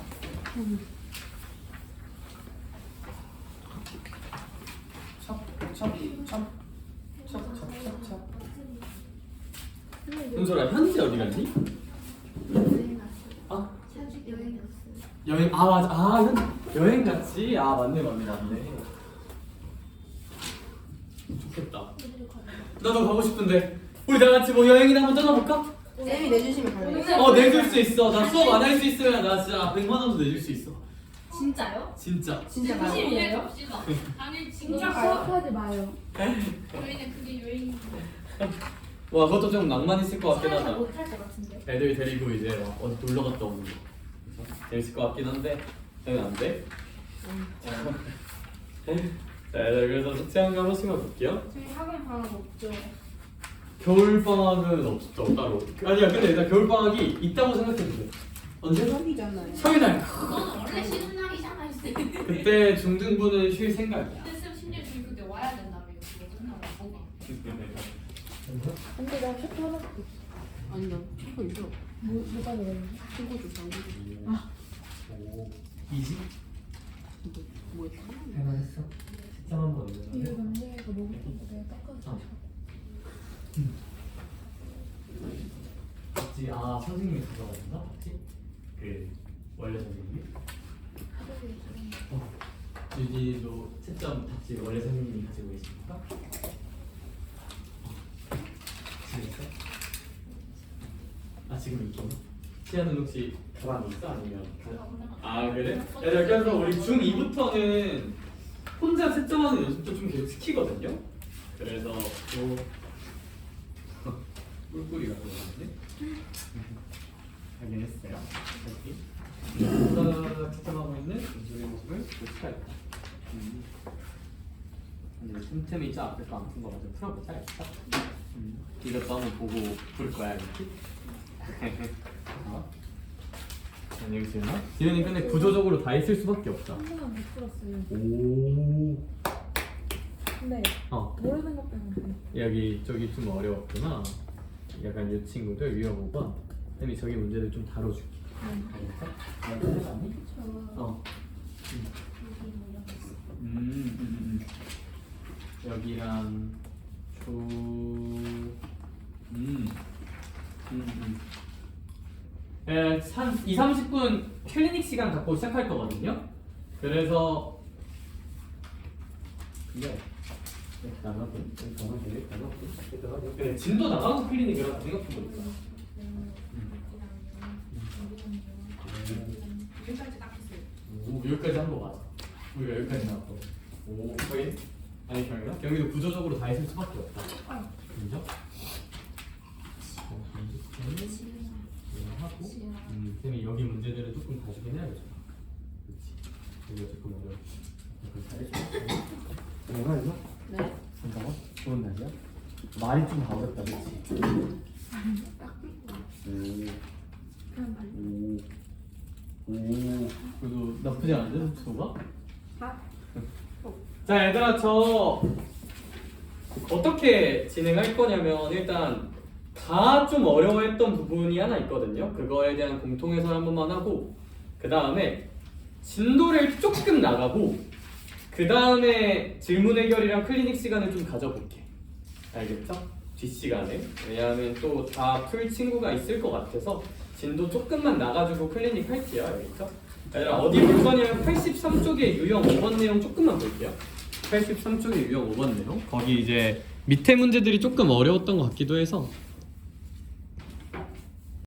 찹찹찹찹찹찹찹찹. 은솔아 현지 어디 갔니? 여행 갔어. 아 사주 여행 갔어. 여행 아 맞아 여행 갔지 아 맞네 좋겠다. 나도 가고 싶은데 우리 다 같이 뭐 여행이나 한번 떠나볼까? 쌤이 내주시면 갈래요? 어 내줄 수 있어. 나 수업 안 할 수 있으면 나 진짜 100만 원도 내줄 수 있어. 진짜요? 진짜. 진짜 가요? 진심이에요? 갑시다. 아니 진짜 진짜 수업하지 마요. 저희는 그게 여행인데. 와 그것도 좀 낭만 있을 것 같긴 하다. 못할 것 같은데. 애들 데리고 이제 어디 놀러 갔다 오는 거 재밌을 것 같긴 한데 저는 안 돼. 자 애들 그래서 숙제 한 번씩만 볼게요. 저희 학원 방학 없죠? 겨울 방학은 없어 따로. 아니야 근데 일단 겨울 방학이 있다고 생각해도 돼. 언제? 수업이잖아요. 평일날. 너는 원래 쉬는 날이잖아. 쌤. 그때 중등부는 쉴 생각이야. 근데 쌤 심지어 저희 그때 와야 된다며. 그거 끝나고 보기. 근데 나 셰프 하나 갖고 있어. 아니, 나 친구 있어. 뭐가 되겠는데? 친구 조사. 오. 이지? 뭐 할만했어? 식장 한번 이거 올려놔요. 남자애가 먹었던 거 내가 닦아서 아. 줘. 봤지? 아 선생님이 가져가셨나? 봤지? 그 원래 선생님이? 유진이도 채점 답지 원래 선생님이 가지고 계십니까? 지냈어? 아 지금 있긴 해? 시아는 혹시 가방이 있어? 아니면 아 그래? 얘들아 그래서 우리 중2부터는 혼자 채점하는 연습도 좀 계속 시키거든요. 그래서 꿀꿀이가 들어갔네. 하긴 했어요. 여기 채점하고 있는 연습의 모습을 보시겠다. 근데 틈틈이 저 앞에 거 안 푼 거 좀 풀어보자 일단. 이것도 한번 보고 볼 거야 이렇게. 여기 지은아? 지은이 근데 구조적으로 다 있을 수밖에 없다. 한 번만 못 풀었어요. 오. 근데 모르는 것 빼고는 여기 저기 좀 어려웠구나. 약간 이 친구들 위험 5번. 쌤이 저기 문제를 좀 다뤄줄게. 알겠어? 해봤니? 어. 여기랑 한 2, 30분 클리닉 시간 갖고 시작할 거거든요. 그래서 근데 네, 진도 나가고 클리닉이라고 생각해보니까. 여기까지 딱 했어요. 오, 여기까지 한 거 맞아. 우리가 여기까지 나왔고. 오, 거의 아니 경이나? 경이도 구조적으로 다 있을 수밖에 없다. 인정? 하고, 쌤이 여기 문제들을 조금 가지긴 해야겠죠. 그렇지. 여기가 조금 어려워. 잘해줘. 뭐가 이거? 네. 한다고? 좋은 날이야? 말이 좀 가볍다, 그렇지? 그냥 말. 오, 그래도 나쁘지 않은데, 속도가? 아. 자, 얘들아, 저 어떻게 진행할 거냐면 일단 다 좀 어려워했던 부분이 하나 있거든요. 그거에 대한 공통해설 한 번만 하고 그 다음에 진도를 조금 나가고 그 다음에 질문 해결이랑 클리닉 시간을 좀 가져볼게. 알겠죠? 뒷시간에. 왜냐하면 또 다 풀 친구가 있을 것 같아서 진도 조금만 나가지고 클리닉 할게요. 알겠죠? 얘들아, 어디 볼 거냐면 83쪽에 유형 5번 내용 조금만 볼게요. 83쪽에 유형 5번 내용. 거기 이제 밑에 문제들이 조금 어려웠던 것 같기도 해서